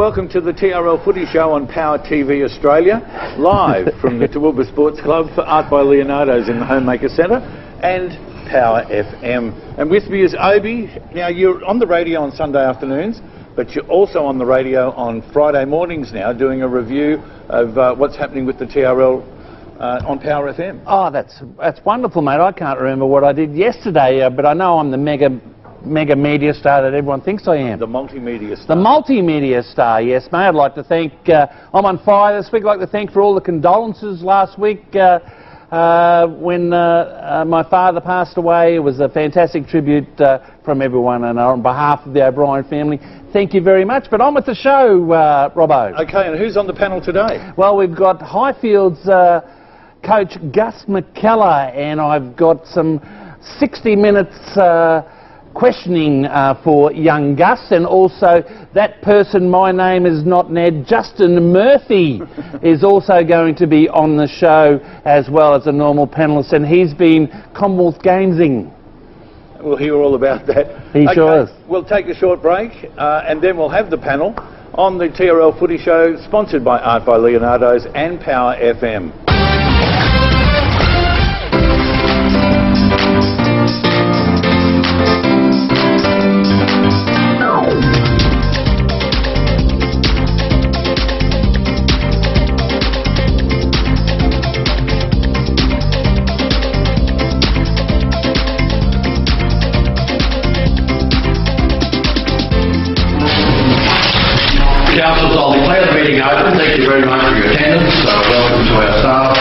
welcome to the TRL Footy Show on Power TV Australia, live from the Toowoomba Sports Club for Art by Leonardo's in the Homemaker Centre and Power FM. And with me is Obi. Now, you're on the radio on Sunday afternoons, but you're also on the radio on Friday mornings now doing a review of what's happening with the TRL on Power FM. Oh, that's wonderful, mate. I can't remember what I did yesterday, but I know I'm the mega media star that everyone thinks I am. The multimedia star. The multimedia star, yes, mate. I'd like to thank, I'm on fire this week. I'd like to thank for all the condolences last week when my father passed away. It was a fantastic tribute from everyone, and on behalf of the O'Brien family, thank you very much. But on with the show, Robbo. Okay, and who's on the panel today? Well, we've got Highfield's coach Gus McKellar, and I've got some 60 minutes questioning for young Gus, and also that person, my name is not Ned, Justin Murphy is also going to be on the show as well as a normal panellist, and he's been Commonwealth Gamesing. We'll hear all about that. He sure is. We'll take a short break and then we'll have the panel on the TRL Footy Show, sponsored by Art by Leonardo's and Power FM. Council's I'll declare the meeting open. Thank you very much for your attendance. Welcome to our staff.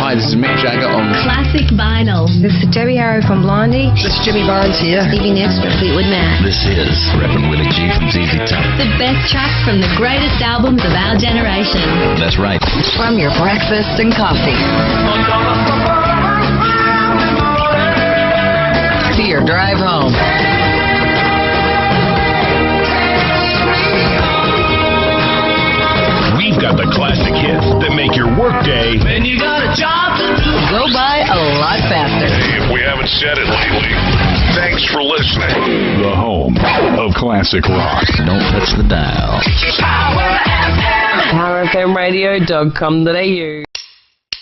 Hi, this is Mick Jagger on Classic Vinyl. This is Debbie Harrow from Blondie. This is Jimmy Barnes here. Stevie Nicks from Fleetwood Mac. This is Reverend Willie G from ZZ Top. The best tracks from the greatest albums of our generation. That's right. From your breakfast and coffee to your drive home. We've got the classic hits that make your workday. When you got a job to do. Go by a lot faster. Hey, if we haven't said it lately, thanks for listening. The home of classic rock. Don't touch the dial. PowerFMradio.com.au.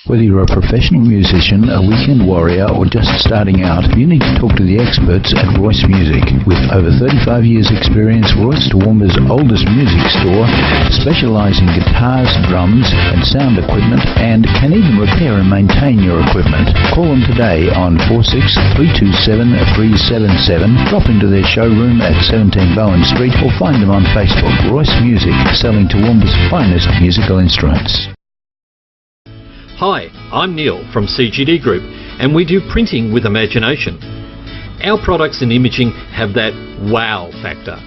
Whether you're a professional musician, a weekend warrior, or just starting out, you need to talk to the experts at Royce Music. With over 35 years experience, Royce, Toowoomba's oldest music store, specialise in guitars, drums and sound equipment, and can even repair and maintain your equipment. Call them today on 46 327 377, drop into their showroom at 17 Bowen Street, or find them on Facebook. Royce Music, selling Toowoomba's finest musical instruments. Hi, I'm Neil from CGD Group, and we do printing with imagination. Our products and imaging have that wow factor.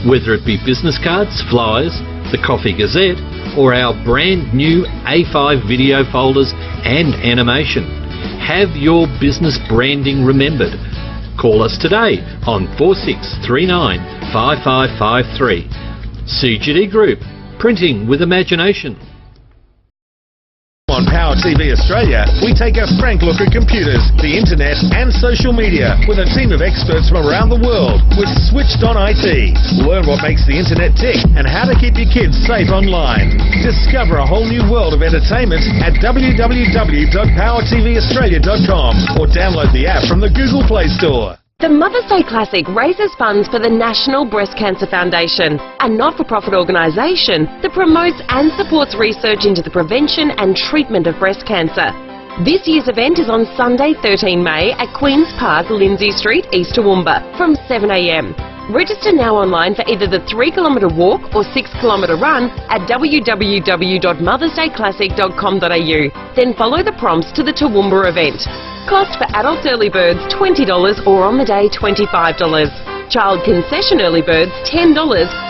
Whether it be business cards, flyers, the Coffee Gazette, or our brand new A5 video folders and animation. Have your business branding remembered. Call us today on 4639 5553. CGD Group, printing with imagination. On Power TV Australia, we take a frank look at computers, the internet and social media with a team of experts from around the world with Switched On IT. Learn what makes the internet tick and how to keep your kids safe online. Discover a whole new world of entertainment at www.powertvaustralia.com or download the app from the Google Play Store. The Mother's Day Classic raises funds for the National Breast Cancer Foundation, a not-for-profit organisation that promotes and supports research into the prevention and treatment of breast cancer. This year's event is on Sunday 13 May at Queen's Park, Lindsay Street, East Toowoomba from 7 a.m. Register now online for either the 3-kilometre walk or 6-kilometre run at www.mothersdayclassic.com.au. Then follow the prompts to the Toowoomba event. Cost for adult early birds $20 or on the day $25. Child concession early birds $10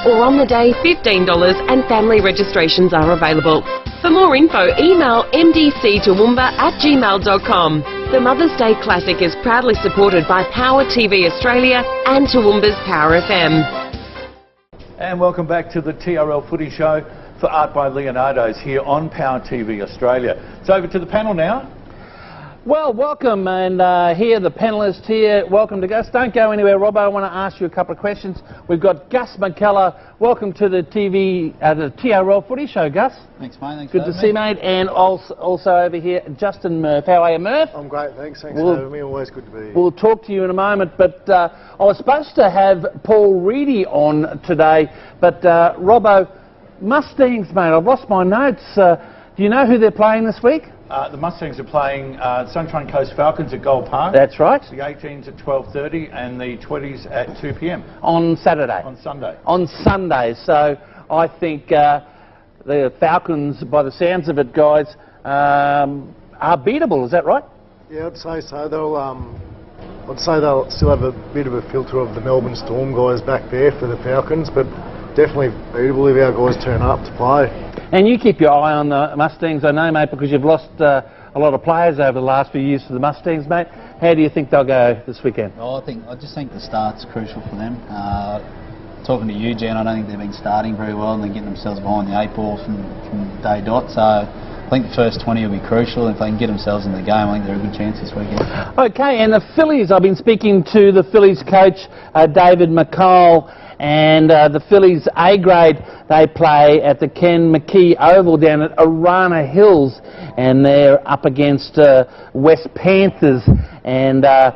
or on the day $15, and family registrations are available. For more info, email mdctoowoomba@gmail.com. The Mother's Day Classic is proudly supported by Power TV Australia and Toowoomba's Power FM. And welcome back to the TRL Footy Show for Art by Leonardo's here on Power TV Australia. It's over to the panel now. Well, welcome, and here the panellists here. Welcome to Gus. Don't go anywhere, Robbo. I want to ask you a couple of questions. We've got Gus McKellar. Welcome to the the TRL Footy Show, Gus. Thanks, mate. Thanks. Good to see you, mate. And also over here, Justin Murph. How are you, Murph? I'm great, thanks. Thanks for having me. Always good to be here. We'll talk to you in a moment, but I was supposed to have Paul Reedy on today, but Robbo, Mustangs, mate. I've lost my notes. Do you know who they're playing this week? The Mustangs are playing Sunshine Coast Falcons at Gold Park. That's right. The 18s at 12:30 and the 20s at 2 p.m. On Saturday. On Sunday. On Sunday. So I think the Falcons, by the sounds of it, guys, are beatable. Is that right? Yeah, I'd say so. I'd say they'll still have a bit of a filter of the Melbourne Storm guys back there for the Falcons, but definitely beatable if our guys turn up to play. And you keep your eye on the Mustangs, I know, mate, because you've lost a lot of players over the last few years for the Mustangs, mate. How do you think they'll go this weekend? Oh, I just think the start's crucial for them. Talking to you, Jen, I don't think they've been starting very well and they're getting themselves behind the 8 ball from day dot. So I think the first 20 will be crucial. If they can get themselves in the game, I think they're a good chance this weekend. Okay, and the Phillies, I've been speaking to the Phillies coach, David McCall, and the Phillies A grade, they play at the Ken McKee Oval down at Arana Hills, and they're up against West Panthers, and the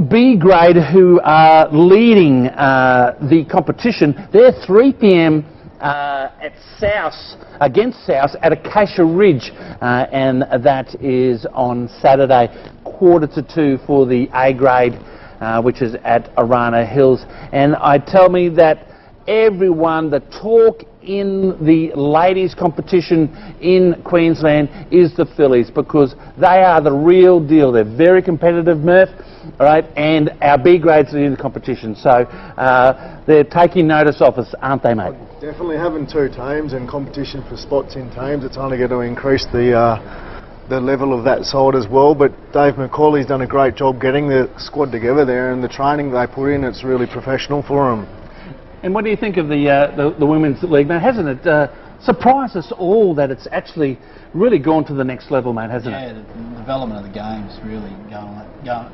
B grade, who are leading the competition, they're 3 p.m. At South, against South at Acacia Ridge, and that is on Saturday, 1:45 for the A grade, which is at Arana Hills. And I tell me that everyone, the talk in the ladies competition in Queensland is the Phillies, because they are the real deal. They're very competitive, Murph, all right, and our B grades are in the competition, so they're taking notice of us, aren't they, mate? Definitely having 2 teams and competition for spots in teams, it's only going to increase the level of that side as well. But Dave McCauley's done a great job getting the squad together there, and the training they put in, it's really professional for them. And what do you think of the Women's League, mate? Hasn't it surprised us all that it's actually really gone to the next level, mate, hasn't it? Yeah, the development of the game's really going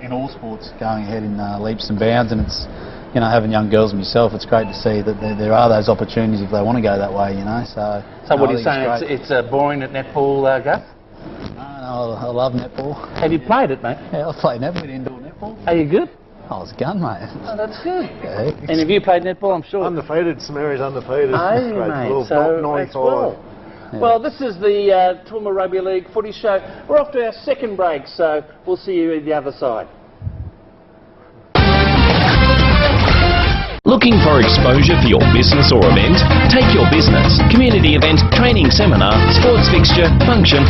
in all sports, going ahead in leaps and bounds, and it's, you know, having young girls myself, it's great to see that there are those opportunities if they want to go that way, you know. So what are you saying? It's boring at netball, Gus? No, I love netball. Have you played it, mate? Yeah, I've played netball, indoor netball. Are you good? I was a gun, mate. Oh, that's good. Yeah. And have you played netball, I'm sure? Undefeated, Samary's undefeated. Hey, mate, so 95. Well. Yeah. Well, this is the Toowoomba Rugby League Footy Show. We're off to our second break, so we'll see you at the other side. Looking for exposure for your business or event? Take your business, community event, training seminar, sports fixture, function,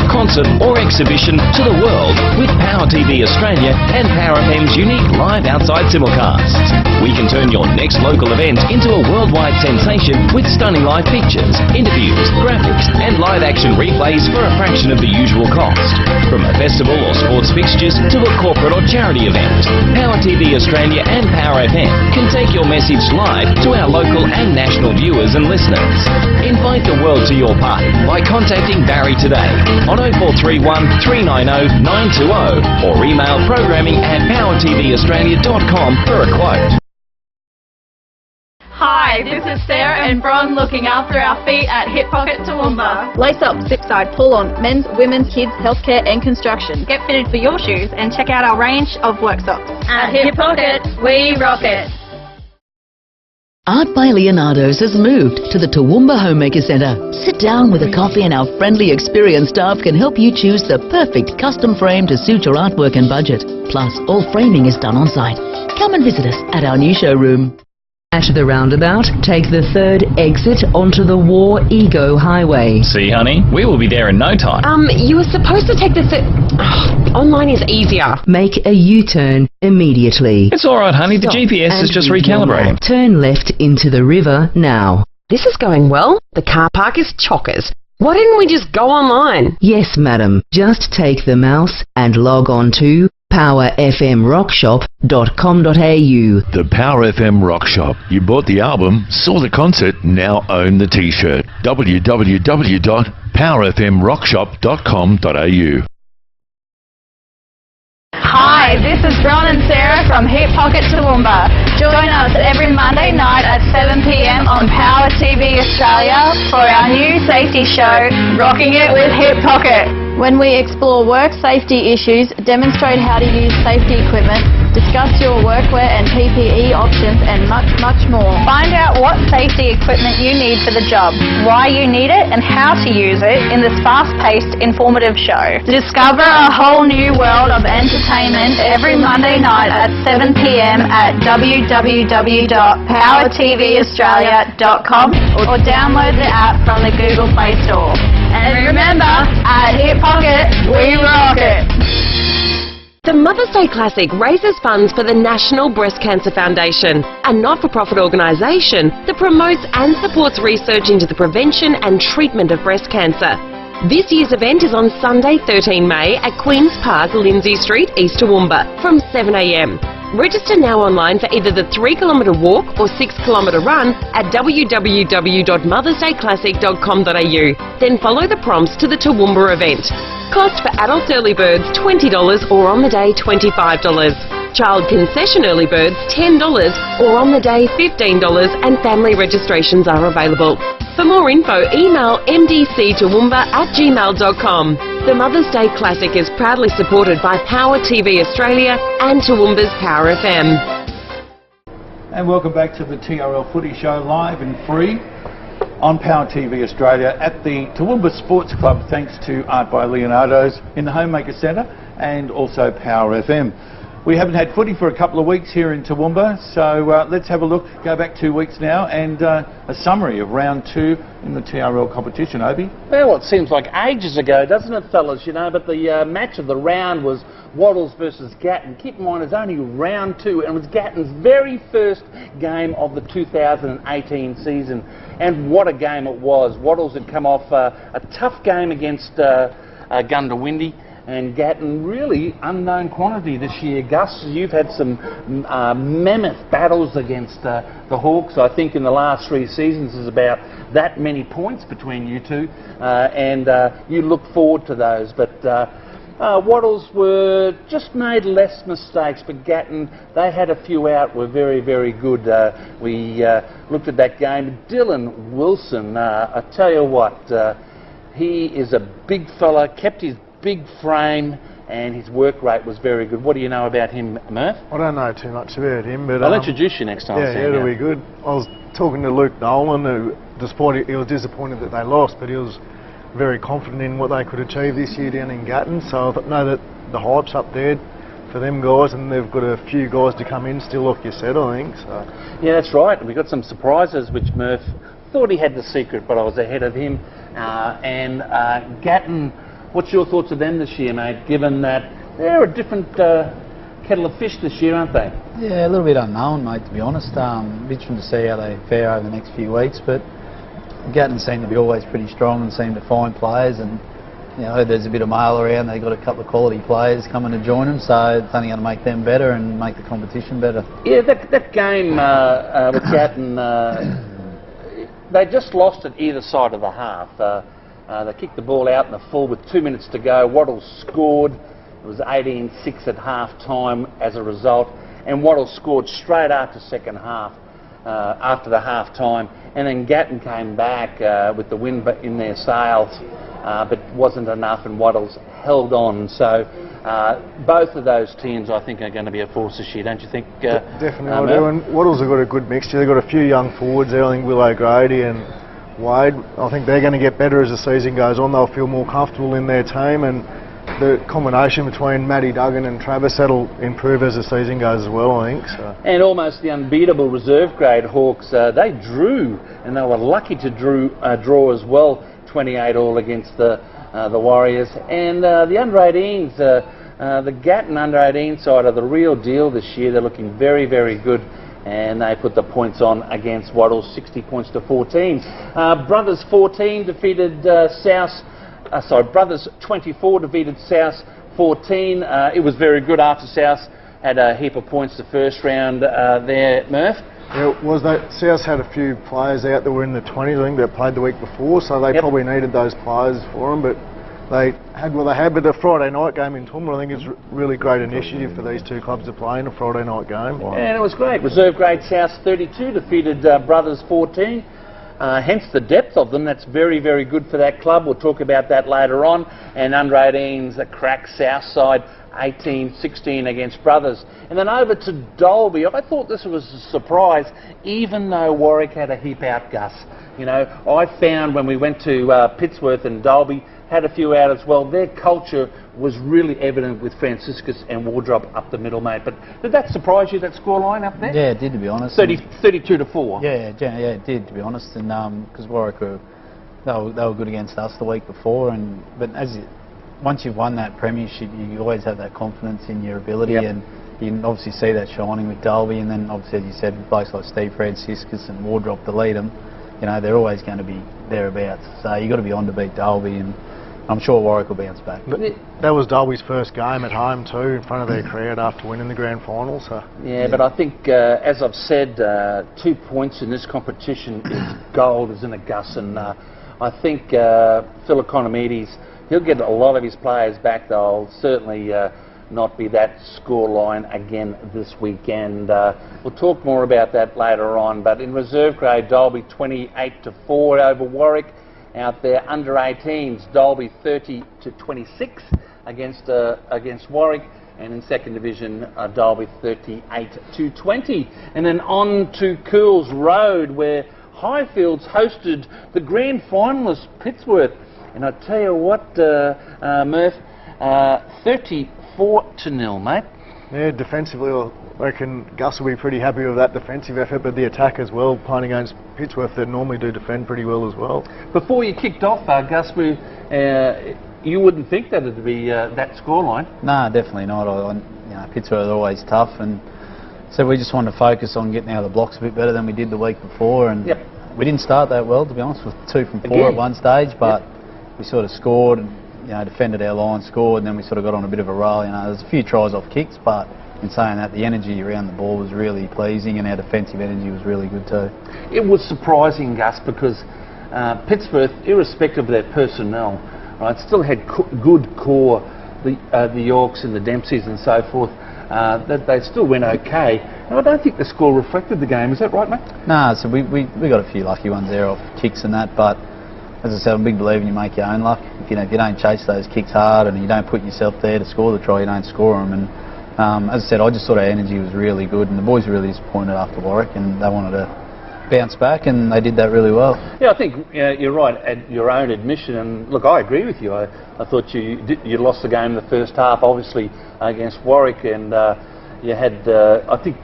concert or exhibition to the world with Power TV Australia and Power FM's unique live outside simulcasts. We can turn your next local event into a worldwide sensation with stunning live pictures, interviews, graphics and live action replays for a fraction of the usual cost. From a festival or sports fixtures to a corporate or charity event, Power TV Australia and Power FM can take your message live to our local and national viewers and listeners. Invite the world to your party by contacting Barry today on 0431 390 920 or email programming@powertvaustralia.com for a quote. Hi, this is Sarah and Bron looking after our feet at Hip Pocket Toowoomba. Lace up, zip side, pull on, men's, women's, kids, healthcare and construction. Get fitted for your shoes and check out our range of work socks. At Hip Pocket, we rock it. Art by Leonardo's has moved to the Toowoomba Homemaker Centre. Sit down with a coffee and our friendly, experienced staff can help you choose the perfect custom frame to suit your artwork and budget. Plus, all framing is done on site. Come and visit us at our new showroom. At the roundabout, take the 3rd exit onto the War Ego Highway. See, honey, we will be there in no time. You were supposed to take the online is easier. Make a U-turn immediately. It's all right, honey. The GPS is just recalibrating. Turn left into the river now. This is going well. The car park is chockers. Why didn't we just go online? Yes, madam. Just take the mouse and log on to powerfmrockshop.com.au. The Power FM Rock Shop. You bought the album, saw the concert, now own the t-shirt. www.powerfmrockshop.com.au. Hi, this is Ron and Sarah from Hip Pocket Toowoomba. Join us every Monday night at 7 p.m. on Power TV Australia for our new safety show, Rocking It with Hip Pocket. When we explore work safety issues, demonstrate how to use safety equipment, discuss your workwear and PPE options, and much, much more. Find out what safety equipment you need for the job, why you need it, and how to use it in this fast-paced, informative show. Discover a whole new world of entertainment every Monday night at 7 p.m. at www.powertvaustralia.com or download the app from the Google Play Store. And remember, at Hip Pocket, we rock it! The Mother's Day Classic raises funds for the National Breast Cancer Foundation, a not-for-profit organisation that promotes and supports research into the prevention and treatment of breast cancer. This year's event is on Sunday, 13 May at Queen's Park, Lindsay Street, East Toowoomba, from 7 a.m. Register now online for either the 3-kilometre walk or 6-kilometre run at www.mothersdayclassic.com.au. Then follow the prompts to the Toowoomba event. Cost for adult early birds $20 or on the day $25. Child concession early birds $10 or on the day $15, and family registrations are available. For more info, email mdctoowoomba@gmail.com. The Mother's Day Classic is proudly supported by Power TV Australia and Toowoomba's Power FM. And welcome back to the TRL Footy Show, live and free on Power TV Australia at the Toowoomba Sports Club, thanks to Art by Leonardo's in the Homemaker Centre and also Power FM. We haven't had footy for a couple of weeks here in Toowoomba, so let's have a look, go back 2 weeks now, and a summary of round 2 in the TRL competition, Obi. Well, it seems like ages ago, doesn't it, fellas? You know, but the match of the round was Wattles versus Gatton. Keep in mind, it's only round 2, and it was Gatton's very first game of the 2018 season. And what a game it was. Wattles had come off a tough game against Gundawindi, and Gatton, really unknown quantity this year. Gus, you've had some mammoth battles against the Hawks. I think in the last 3 seasons there's about that many points between you two, and you look forward to those. But Wattles were just made less mistakes, but Gatton, they had a few out, were very, very good. We looked at that game. Dylan Wilson, I tell you what, he is a big fella, kept his big frame, and his work rate was very good. What do you know about him, Murph? I don't know too much about him, but I'll introduce you next time. Yeah, it'll be good. I was talking to Luke Nolan, who, despite he was disappointed that they lost, but he was very confident in what they could achieve this year down in Gatton. So I know that the hype's up there for them guys, and they've got a few guys to come in still, like you said, I think. So. Yeah, that's right. We got some surprises, which Murph thought he had the secret, but I was ahead of him. And Gatton, what's your thoughts of them this year, mate, given that they're a different kettle of fish this year, aren't they? Yeah, a little bit unknown, mate, to be honest. Interesting to see how they fare over the next few weeks, but Gatton seem to be always pretty strong and seem to find players, and you know, there's a bit of mail around. They've got a couple of quality players coming to join them, so it's only going to make them better and make the competition better. Yeah, that game with Gatton, they just lost at either side of the half. They kicked the ball out in the full with 2 minutes to go. Wattles scored. It was 18-6 at half time as a result, and Wattles scored straight after second half, after the half time, and then Gatton came back with the win in their sails, but wasn't enough, and Wattles held on. So both of those teams, I think, are going to be a force this year, don't you think? Definitely, I do. And Wattles have got a good mixture. They've got a few young forwards there. I think Willow Grady and Wade, I think they're going to get better as the season goes on. They'll feel more comfortable in their team, and the combination between Matty Duggan and Travis, that'll improve as the season goes as well, I think. So. And almost the unbeatable reserve grade Hawks, they drew, and they were lucky to draw as well, 28-all against the Warriors. And the under-18s, the Gatton under-18 side are the real deal this year. They're looking very, very good. And they put the points on against Wattles, 60 points to 14. Brothers 14 defeated Brothers 24 defeated South 14. It was very good after South had a heap of points the first round there, Murph. Yeah, it was that South had a few players out that were in the 20s, I think, that played the week before, so they probably needed those players for them, but they had what they had. But the Friday night game in Toowoomba, I think it's really great initiative for these two clubs to play in a Friday night game. And it was great. Reserve grade South 32 defeated Brothers 14. Hence the depth of them. That's very, very good for that club. We'll talk about that later on. And under 18s, the crack South side, 18-16 against Brothers. And then over to Dalby. I thought this was a surprise, even though Warwick had a heap out, Gus. You know, I found when we went to Pittsworth and Dalby, had a few out as well, their culture was really evident with Franciscus and Wardrop up the middle, mate. But did that surprise you, that scoreline up there? Yeah, it did, to be honest. 32-4. Yeah, it did, to be honest. And because Warwick they were good against us the week before, but once you've won that premiership, you always have that confidence in your ability, and you can obviously see that shining with Dalby, and then obviously, as you said, blokes like Steve Franciscus and Wardrop to lead them. You know, they're always going to be thereabouts. So you've got to be on to beat Dalby, and I'm sure Warwick will bounce back. That was Dalby's first game at home too, in front of their crowd after winning the grand final. So yeah, but I think, as I've said, 2 points in this competition is gold, isn't it, Gus? And I think Phil Economides, he'll get a lot of his players back. They'll certainly not be that scoreline again this weekend. We'll talk more about that later on. But in reserve grade, Dalby 28-4 over Warwick. Out there, under 18s, Dalby 30-26 against Warwick, and in second division, Dalby 38-20. And then on to Cools Road, where Highfields hosted the grand finalist Pittsworth. And I tell you what, Murph, 34-0, mate. Yeah, defensively, I reckon Gus will be pretty happy with that defensive effort, but the attack as well, playing against Pittsworth, that normally do defend pretty well as well. Before you kicked off, Gus, you wouldn't think that it'd be that scoreline? No, definitely not. Pittsworth are always tough, and so we just wanted to focus on getting out of the blocks a bit better than we did the week before, and we didn't start that well, to be honest, with 2 from 4 at one stage, but we sort of scored and defended our line, scored, and then we sort of got on a bit of a roll. There's a few tries off kicks, but in saying that, the energy around the ball was really pleasing, and our defensive energy was really good too. It was surprising, Gus, because Pittsworth, irrespective of their personnel, right, still had good core, the Yorks and the Dempseys and so forth, that they still went okay. And I don't think the score reflected the game. Is that right, mate? No, so we got a few lucky ones there off kicks and that, but as I said, I'm a big believer in you make your own luck. If you don't chase those kicks hard and you don't put yourself there to score the try, you don't score them. And as I said, I just thought our energy was really good, and the boys were really disappointed after Warwick, and they wanted to bounce back, and they did that really well. Yeah, I think you're right at your own admission, and look, I agree with you. I thought you lost the game in the first half, obviously against Warwick, and you had. I think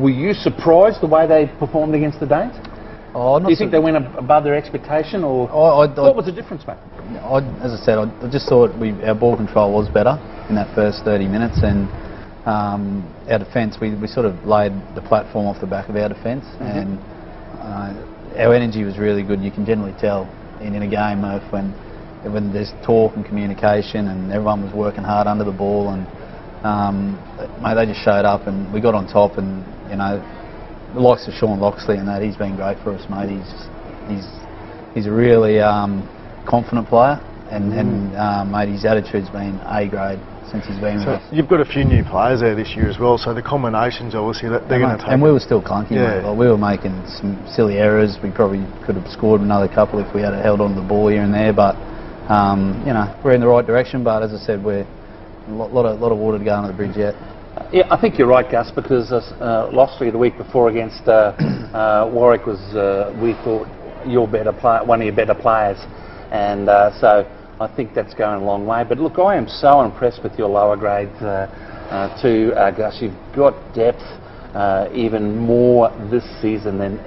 were you surprised the way they performed against the Danes? Do you think they went above their expectation, or what was the difference, mate? As I said, I just thought our ball control was better in that first 30 minutes, and our defence, we sort of laid the platform off the back of our defence, and our energy was really good. You can generally tell in a game, Murph, when there's talk and communication, and everyone was working hard under the ball, and mate, they just showed up, and we got on top, and the likes of Sean Loxley and that, he's been great for us, mate. He's a really confident player, and mate, his attitude's been A grade since he's been with us. You've got a few new players there this year as well, so the combinations obviously they're going to take. And we were still clunky, mate. Like, we were making some silly errors. We probably could have scored another couple if we had held on to the ball here and there, but we're in the right direction. But as I said, we're a lot of water to go under the bridge yet. Yeah, I think you're right, Gus, because Loxley the week before against Warwick was, we thought, one of your better players, and so I think that's going a long way. But look, I am so impressed with your lower grades too, Gus. You've got depth even more this season than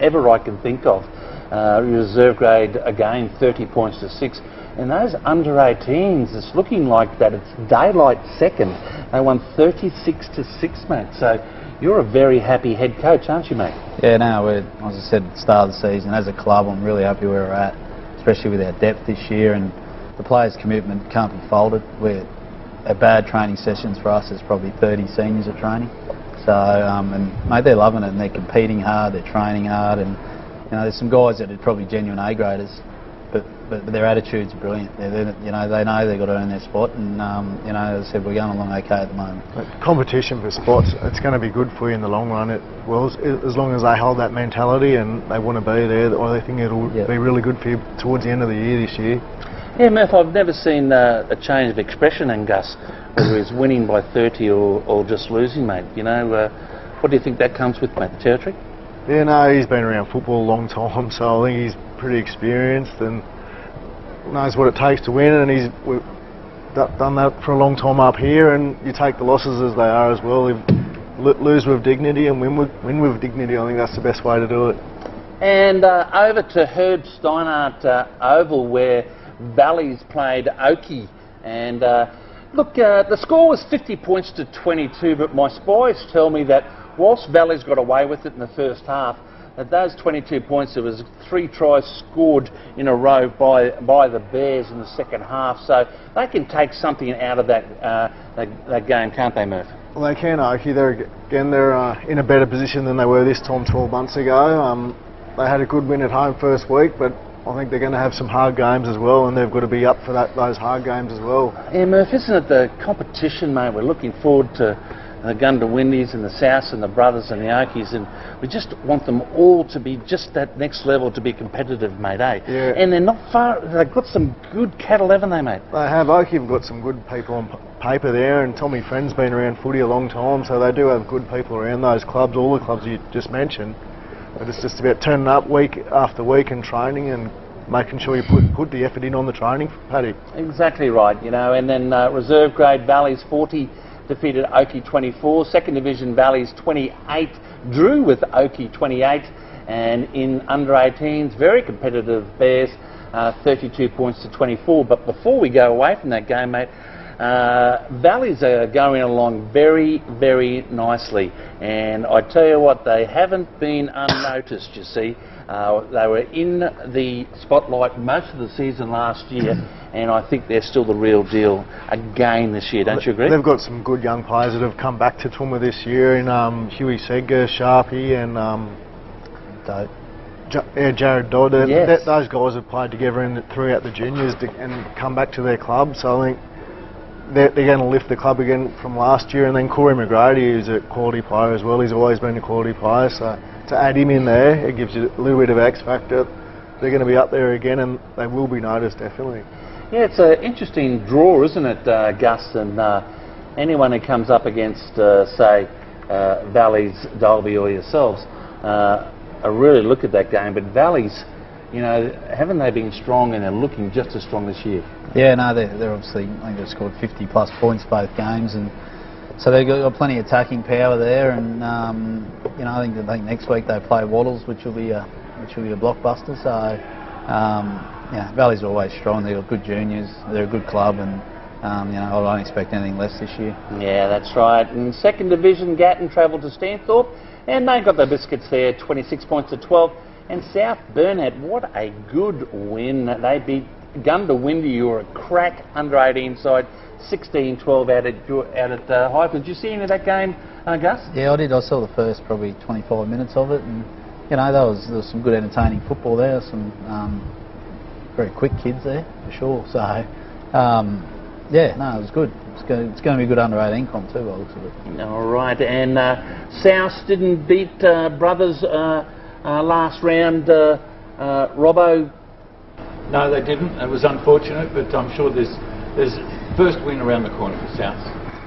ever I can think of. Reserve grade again, 30 points to 6. And those under 18s, it's looking like that it's daylight second. They won 36-6, mate. So you're a very happy head coach, aren't you, mate? Yeah, no, as I said at the start of the season, as a club, I'm really happy where we're at, especially with our depth this year, and the players' commitment can't be faulted. We're a bad training sessions for us is probably 30 seniors at training. So, and mate, they're loving it, and they're competing hard, they're training hard, and there's some guys that are probably genuine A-graders, but their attitudes are brilliant. They know they've got to earn their spot, and as I said, we're going along okay at the moment. But competition for spots, it's going to be good for you in the long run. As long as they hold that mentality and they want to be there, I think it'll be really good for you towards the end of the year this year. Yeah, Murph, I've never seen a change of expression in Gus, whether he's winning by 30 or just losing, mate. What do you think that comes with, mate? Territory? Yeah, no, he's been around football a long time, so I think he's pretty experienced and knows what it takes to win, and he's done that for a long time up here, and you take the losses as they are as well. Lose with dignity and win with dignity. I think that's the best way to do it. And over to Herb Steinhardt Oval, where Valleys played Oakey, and look, the score was 50 points to 22, but my spies tell me that whilst Valleys got away with it in the first half, at those 22 points, there was 3 tries scored in a row by the Bears in the second half, so they can take something out of that game, can't they, Murph? Well, they can, Oakey. They're in a better position than they were this time 12 months ago. They had a good win at home first week, but I think they're going to have some hard games as well, and they've got to be up for those hard games as well. Yeah, Murph, isn't it the competition, mate? We're looking forward to the Gundawindis and the Souths and the Brothers and the Oakies, and we just want them all to be just that next level, to be competitive, mate, eh? Yeah. And they're not far, they've got some good cattle, haven't they, mate? They have. Oakie have got some good people on paper there, and Tommy Friend's been around footy a long time, so they do have good people around those clubs, all the clubs you just mentioned. But it's just about turning up week after week and training and making sure you put the effort in on the training, Paddy. Exactly right, and then reserve grade Valleys 40 defeated Oakey 24, second division Valleys 28 drew with Oakey 28, and in under 18s, very competitive Bears 32 points to 24. But before we go away from that game, mate, Valleys are going along very, very nicely, and I tell you what, they haven't been unnoticed, you see. They were in the spotlight most of the season last year, and I think they're still the real deal again this year, don't you agree? They've got some good young players that have come back to Toowoomba this year, in Huey Segger, Sharpie and Jared Dodd. Yes. Those guys have played together throughout the juniors and come back to their club, so I think they're going to lift the club again from last year. And then Corey McGrady, who's a quality player as well, he's always been a quality player, so to add him in there, it gives you a little bit of X factor. They're going to be up there again, and they will be noticed, definitely. Yeah, it's an interesting draw, isn't it, Gus? And anyone who comes up against, say, Valleys, Dalby or yourselves, I really look at that game. But Valleys, haven't they been strong, and they're looking just as strong this year? Yeah, no, they're obviously, I think they've scored 50 plus points both games, and so they've got plenty of attacking power there. And I think next week they play Wattles, which will be a blockbuster. So Valleys are always strong. They've got good juniors. They're a good club, and I don't expect anything less this year. Yeah, that's right. In second division, Gatton travelled to Stanthorpe, and they got the biscuits there, 26 points to 12. And South Burnett, what a good win. They beat Gundawindi, who are a crack under 18 side, 16-12 out at Highfield. Did you see any of that game, Gus? Yeah, I did. I saw the first probably 25 minutes of it, and there was some good entertaining football there. Some very quick kids there for sure. So it was good. It's going to be a good under 18 comp too, by the looks of it. All right, and South didn't beat Brothers last round. Robbo. No, they didn't. It was unfortunate, but I'm sure there's first win around the corner for South.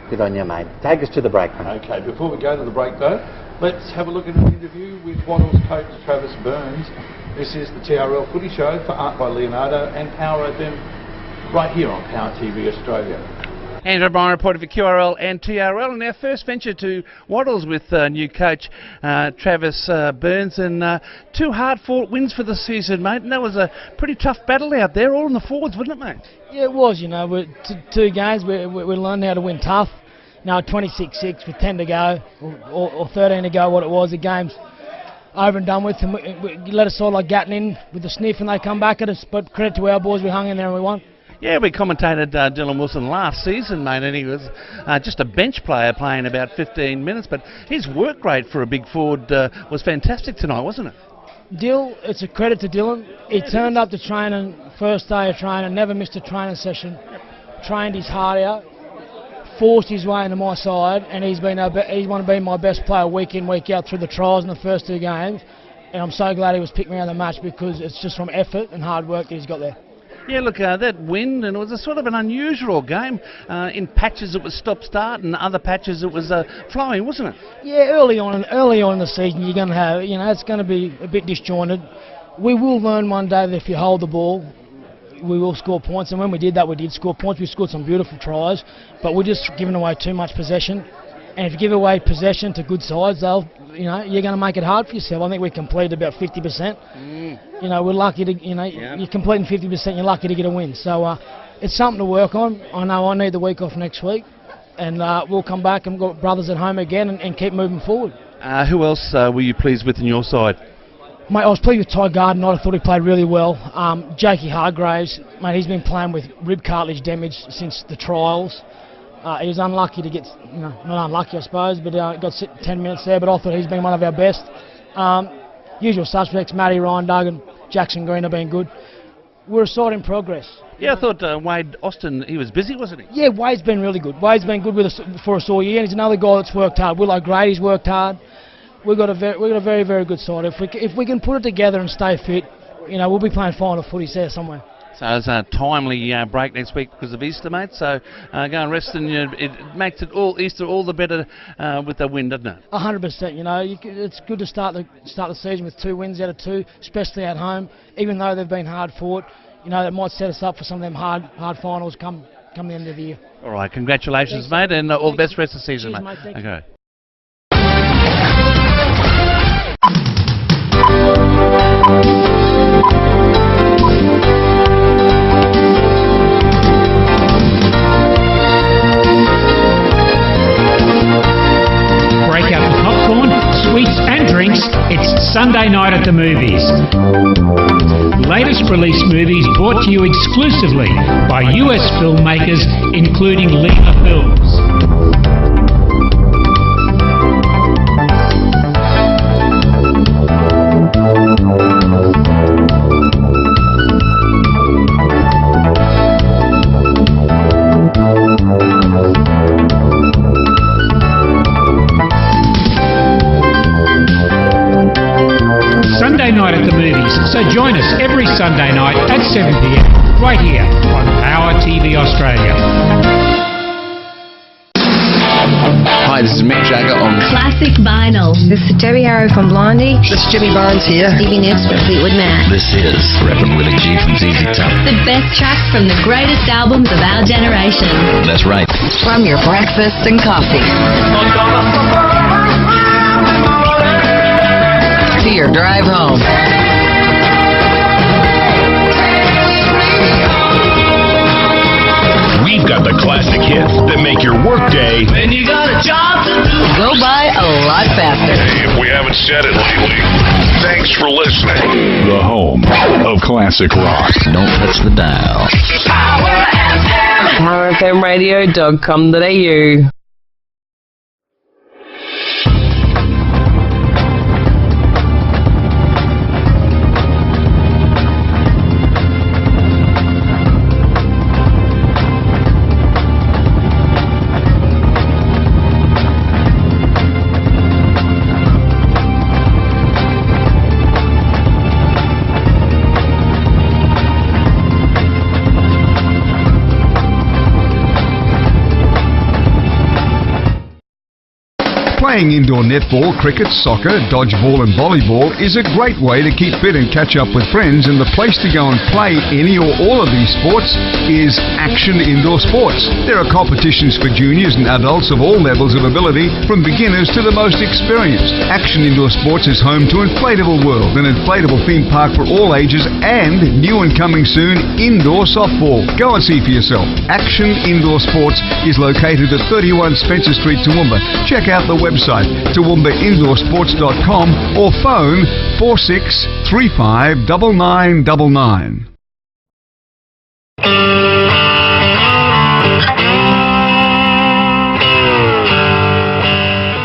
Good on you, mate. Take us to the break, mate. Okay, before we go to the break though, let's have a look at an interview with Wattles coach Travis Burns. This is the TRL Footy Show for Art by Leonardo and Power FM right here on Power TV Australia. Andrew O'Brien reported for QRL and TRL, and our first venture to Wattles with new coach Travis Burns, and 2 hard-fought wins for the season, mate, and that was a pretty tough battle out there, all in the forwards, wasn't it, mate? Yeah, it was. Two games, we learned how to win tough. 26-6 with 10 to go, or 13 to go, what it was. The game's over and done with, and we let us all like Gatton in with the sniff, and they come back at us, but credit to our boys, we hung in there and we won. Yeah, we commentated Dylan Wilson last season, mate, and he was just a bench player playing about 15 minutes, but his work rate for a big forward was fantastic tonight, wasn't it? Dill, it's a credit to Dylan. He turned up to training, first day of training, never missed a training session, trained his heart out, forced his way into my side, and he's one to be my best player week in, week out through the trials in the first 2 games. And I'm so glad he was picked me out of the match because it's just from effort and hard work that he's got there. Yeah, look, that wind, and it was a sort of an unusual game. In patches it was stop-start, and other patches it was flowing, wasn't it? Yeah, early on in the season you're going to have, it's going to be a bit disjointed. We will learn one day that if you hold the ball, we will score points, and when we did that, we did score points. We scored some beautiful tries, but we're just giving away too much possession. And if you give away possession to good sides, you're going to make it hard for yourself. I think we completed about 50%. We're lucky to, you're completing 50%, you're lucky to get a win. So it's something to work on. I know I need the week off next week, and we'll come back and got brothers at home again and keep moving forward. Who else were you pleased with in your side? Mate, I was pleased with Ty Gardner. I thought he played really well. Jakey Hargraves, mate, he's been playing with rib cartilage damage since the trials. He was unlucky to get, not unlucky I suppose, but got 10 minutes there, but I thought he's been one of our best. Usual suspects, Matty, Ryan Duggan, Jackson Green have been good. We're a side in progress. Yeah, I thought Wade Austin, he was busy, wasn't he? Yeah, Wade's been really good. Wade's been good with us for us all year, and he's another guy that's worked hard. Willow Grady's worked hard. We've got a very, very good side. If we can put it together and stay fit, we'll be playing final footy there somewhere. So it's a timely break next week because of Easter, mate. So go and rest, and it makes it all Easter all the better with the win, doesn't it? 100%. It's good to start the season with 2 wins out of 2, especially at home. Even though they've been hard fought, that might set us up for some of them hard finals come the end of the year. All right, congratulations, mate, and all the best for the rest of the season, Cheers, mate. Thank Okay. Break out the popcorn, sweets and drinks. It's Sunday night at the movies. Latest release movies brought to you exclusively by US filmmakers, including Lima Films. Sunday night at the movies, so join us every Sunday night at 7 p.m. right here on Power TV Australia. Hi, this is Mick Jagger on Classic Vinyl. This is Debbie Harrow from Blondie. This is Jimmy Barnes here. Stevie Nicks from Fleetwood Mac. This is Reverend Willie G from ZZ Top. The best tracks from the greatest albums of our generation. That's right. From your breakfast and coffee to your drive home. We've got the classic hits that make your workday. When you got a job to do, go by a lot faster. Hey, if we haven't said it lately, thanks for listening. The home of classic rock. Don't touch the dial. PowerFMradio.com.au. Playing indoor netball, cricket, soccer, dodgeball and volleyball is a great way to keep fit and catch up with friends, and the place to go and play any or all of these sports is Action Indoor Sports. There are competitions for juniors and adults of all levels of ability, from beginners to the most experienced. Action Indoor Sports is home to Inflatable World, an inflatable theme park for all ages, and new and coming soon, indoor softball. Go and see for yourself. Action Indoor Sports is located at 31 Spencer Street, Toowoomba. Check out the website ToowoombaIndoorSports.com or phone 4635 9999.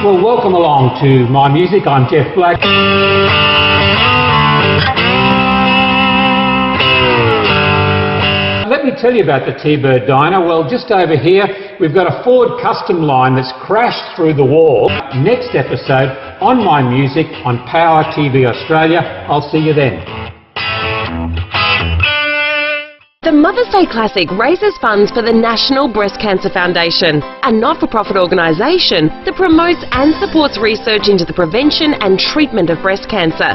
Well, welcome along to My Music. I'm Jeff Black. Let me tell you about the T-Bird Diner. Well, just over here, we've got a Ford custom line that's crashed through the wall. Next episode on My Music on Power TV Australia. I'll see you then. The Mother's Day Classic raises funds for the National Breast Cancer Foundation, a not-for-profit organisation that promotes and supports research into the prevention and treatment of breast cancer.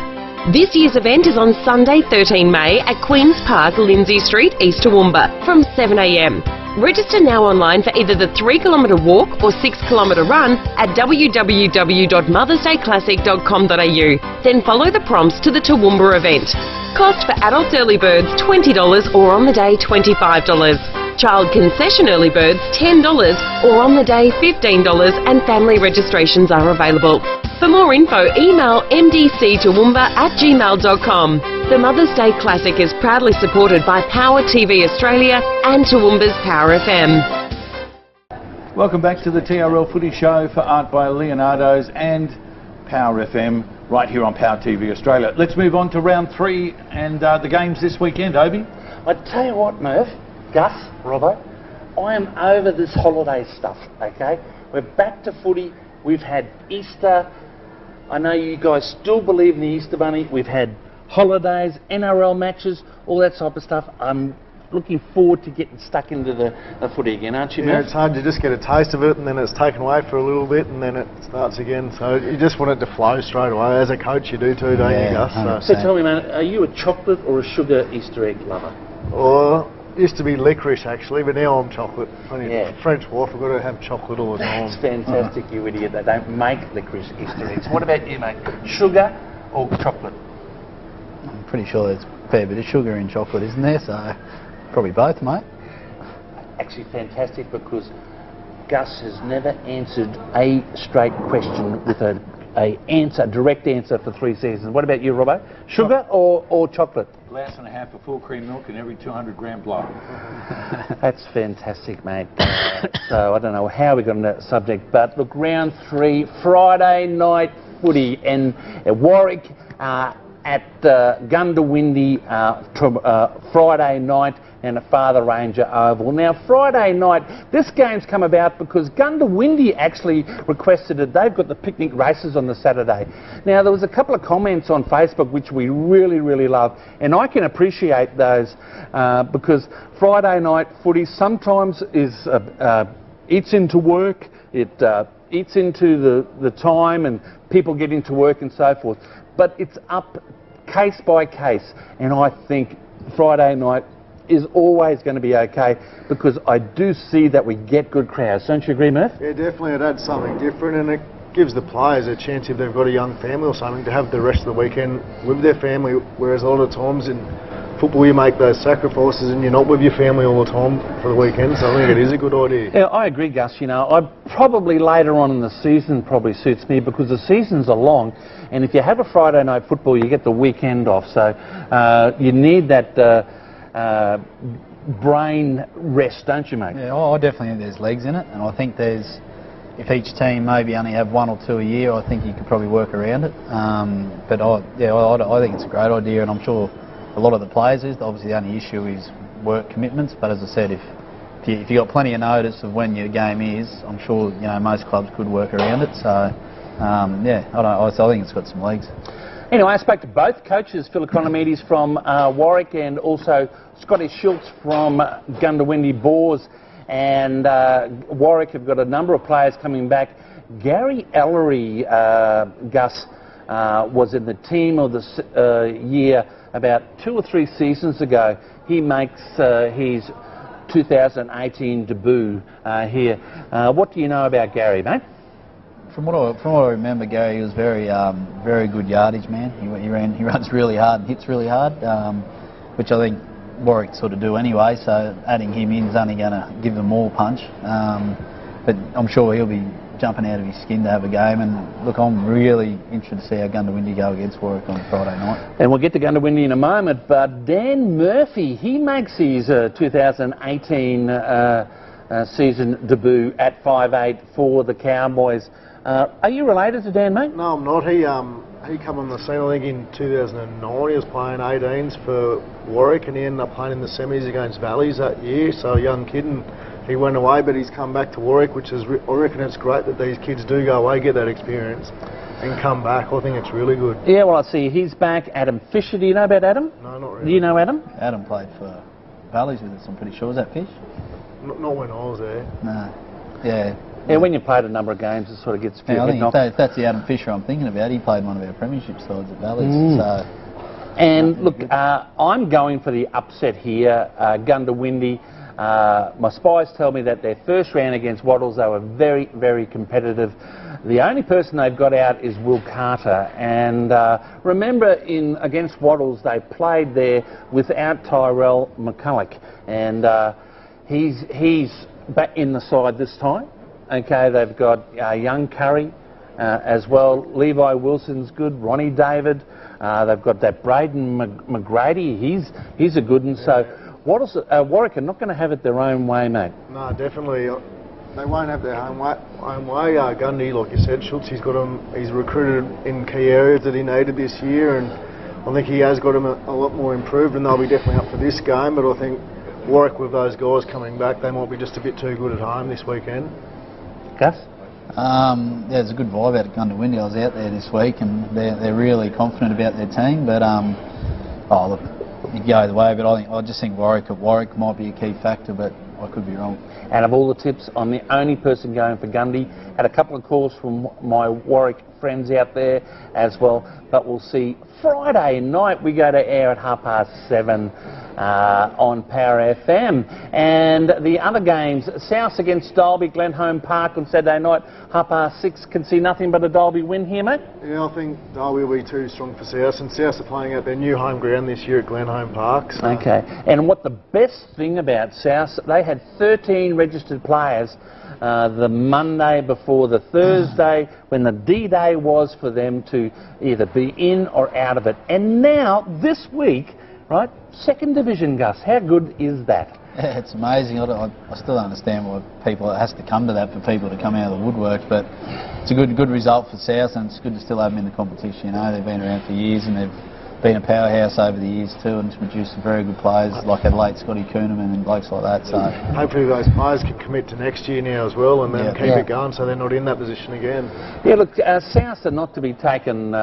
This year's event is on Sunday 13 May at Queen's Park, Lindsay Street, East Toowoomba from 7 a.m. Register now online for either the 3-kilometre walk or 6-kilometre run at www.mothersdayclassic.com.au. Then follow the prompts to the Toowoomba event. Cost for adults early birds $20 or on the day $25. Child concession early birds $10 or on the day $15, and family registrations are available. For more info, email mdctoowoomba@gmail.com. The Mother's Day Classic is proudly supported by Power TV Australia and Toowoomba's Power FM. Welcome back to the TRL Footy Show for Art by Leonardo's and Power FM right here on Power TV Australia. Let's move on to round 3 and the games this weekend, Obi. I tell you what, Murph, Gus, Robbo, I am over this holiday stuff, okay? We're back to footy. We've had Easter. I know you guys still believe in the Easter Bunny. We've had holidays, NRL matches, all that type of stuff. I'm looking forward to getting stuck into the footy again, aren't you, Yeah, Murph? it's hard to just get a taste of it and then it's taken away for a little bit and then it starts again. So you just want it to flow straight away. As a coach you do too, don't you, Gus? So tell me, man, are you a chocolate or a sugar Easter egg lover? Or used to be licorice actually, but now I'm chocolate. French wife, I've got to have chocolate all the time. That's fantastic, you idiot. They don't make licorice Easter eggs. What about you, mate? Sugar or chocolate? I'm pretty sure there's a fair bit of sugar in chocolate, isn't there? So probably both, mate. Actually fantastic, because Gus has never answered a straight question with a direct answer for 3 seasons. What about you, Robbo? Sugar or chocolate? Glass and a half of full cream milk in every 200 gram block. That's fantastic, mate. So I don't know how we got on that subject, but look, round 3, Friday night footy, and Warwick at Gundawindi Friday night, and a Father Ranger Oval. Now, Friday night, this game's come about because Gundawindi actually requested it. They've got the picnic races on the Saturday. Now, there was a couple of comments on Facebook which we really, really love, and I can appreciate those because Friday night footy sometimes is eats into work, it eats into the time and people getting to work and so forth. But it's up case by case, and I think Friday night is always going to be okay because I do see that we get good crowds. Don't you agree, Murph? Yeah, definitely. It adds something different and it gives the players a chance, if they've got a young family or something, to have the rest of the weekend with their family, whereas a lot of times in football you make those sacrifices and you're not with your family all the time for the weekend, so I think it is a good idea. Yeah, I agree, Gus. You know, I probably later on in the season probably suits me because the seasons are long, and if you have a Friday night football you get the weekend off, so you need that brain rest, don't you, mate? Yeah, I definitely think there's legs in it, and I think there's, if each team maybe only have 1 or 2 a year, I think you could probably work around it. But I think it's a great idea, and I'm sure a lot of the players is. Obviously the only issue is work commitments, but as I said, if you got plenty of notice of when your game is, I'm sure most clubs could work around it. So yeah, I think it's got some legs. Anyway, I spoke to both coaches, Phil Economides from Warwick and also Scotty Schultz from Gundawindi Boars, and Warwick have got a number of players coming back. Gary Ellery, Gus, was in the team of the year about 2 or 3 seasons ago. He makes his 2018 debut here. What do you know about Gary, mate? From what I remember, Gary was very good yardage man. He runs really hard and hits really hard, which I think Warwick sort of do anyway. So adding him in is only going to give them more punch. But I'm sure he'll be jumping out of his skin to have a game. And look, I'm really interested to see how Gundawindi go against Warwick on Friday night. And we'll get to Gundawindi in a moment. But Dan Murphy, he makes his 2018 season debut at 5'8" for the Cowboys. Are you related to Dan, mate? No, I'm not. He come on the scene, I think, in 2009. He was playing 18s for Warwick, and he ended up playing in the semis against Valleys that year. So a young kid, and he went away, but he's come back to Warwick, which is, I reckon it's great that these kids do go away, get that experience, and come back. I think it's really good. Yeah, well, I see he's back. Adam Fisher, do you know about Adam? No, not really. Do you know Adam? Adam played for Valleys with us, I'm pretty sure. Was that Fish? Not when I was there. No. Yeah. Yeah, when you played a number of games, it sort of gets a few I think knocked. if that's the Adam Fisher I'm thinking about. He played one of our premiership sides at Valleys. So. And look, I'm going for the upset here. Gundawindi. My spies tell me that their first round against Wattles, they were very, very competitive. The only person they've got out is Will Carter. And remember, against Wattles, they played there without Tyrell McCulloch. And he's back in the side this time. Okay, they've got young Curry as well. Levi Wilson's good. Ronnie David. They've got that Braden McGrady. He's a good one. So Warwick are not going to have it their own way, mate. No, definitely. They won't have their own way. Gundy, like you said, Schultz, he's recruited in key areas that he needed this year, and I think he has got him a lot more improved, and they'll be definitely up for this game. But I think Warwick, with those guys coming back, they might be just a bit too good at home this weekend. Gus? Yeah, there's a good vibe out at Gundawindi. I was out there this week, and they're really confident about their team. But oh look, you go either way. But I just think Warwick might be a key factor, but I could be wrong. Out of all the tips, I'm the only person going for Gundy. Had a couple of calls from my Warwick friends out there as well. But we'll see. Friday night we go to air at 7:30. On Power FM. And the other games, South against Dalby, Glenholme Park on Saturday night, 6:30. Can see nothing but a Dalby win here, mate? Yeah, I think Dalby will be too strong for South, and South are playing at their new home ground this year at Glenholme Park. So. Okay, and what the best thing about South, they had 13 registered players the Monday before the Thursday when the D-Day was for them to either be in or out of it. And now, this week, right, second division, Gus. How good is that? Yeah, it's amazing. I still don't understand why it has to come to that for people to come out of the woodwork, but it's a good result for South, and it's good to still have them in the competition. You know, they've been around for years, and they've been a powerhouse over the years too, and it's produced some very good players like Adelaide, Scotty Kuhneman and blokes like that. So hopefully those players can commit to next year now as well, and then keep it going so they're not in that position again. Yeah, look, South are not to be taken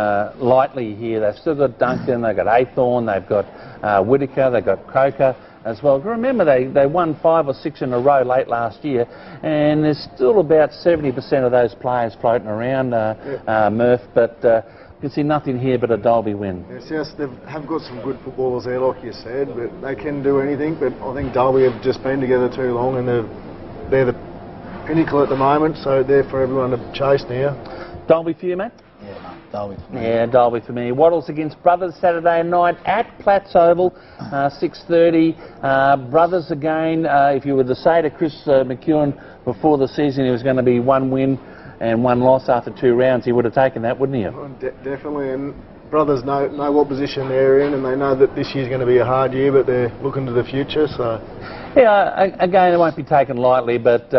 lightly here. They've still got Duncan, they've got Aythorne, they've got Whitaker, they've got Croker as well. Remember, they won 5 or 6 in a row late last year, and there's still about 70% of those players floating around, Murph, but you can see nothing here but a Dalby win. Yes, they have got some good footballers there, like you said, but they can do anything. But I think Dalby have just been together too long, and they're the pinnacle at the moment, so they're for everyone to chase now. Dalby for you, mate? Yeah, Dalby for me. Yeah, Dalby for me. Wattles against Brothers Saturday night at Platts Oval, 6:30. Brothers again, if you were to say to Chris McEwen before the season he was going to be 1 win and 1 loss after 2 rounds, he would have taken that, wouldn't he? Definitely, and Brothers know what position they're in, and they know that this year's going to be a hard year, but they're looking to the future, so... Yeah, again, it won't be taken lightly, but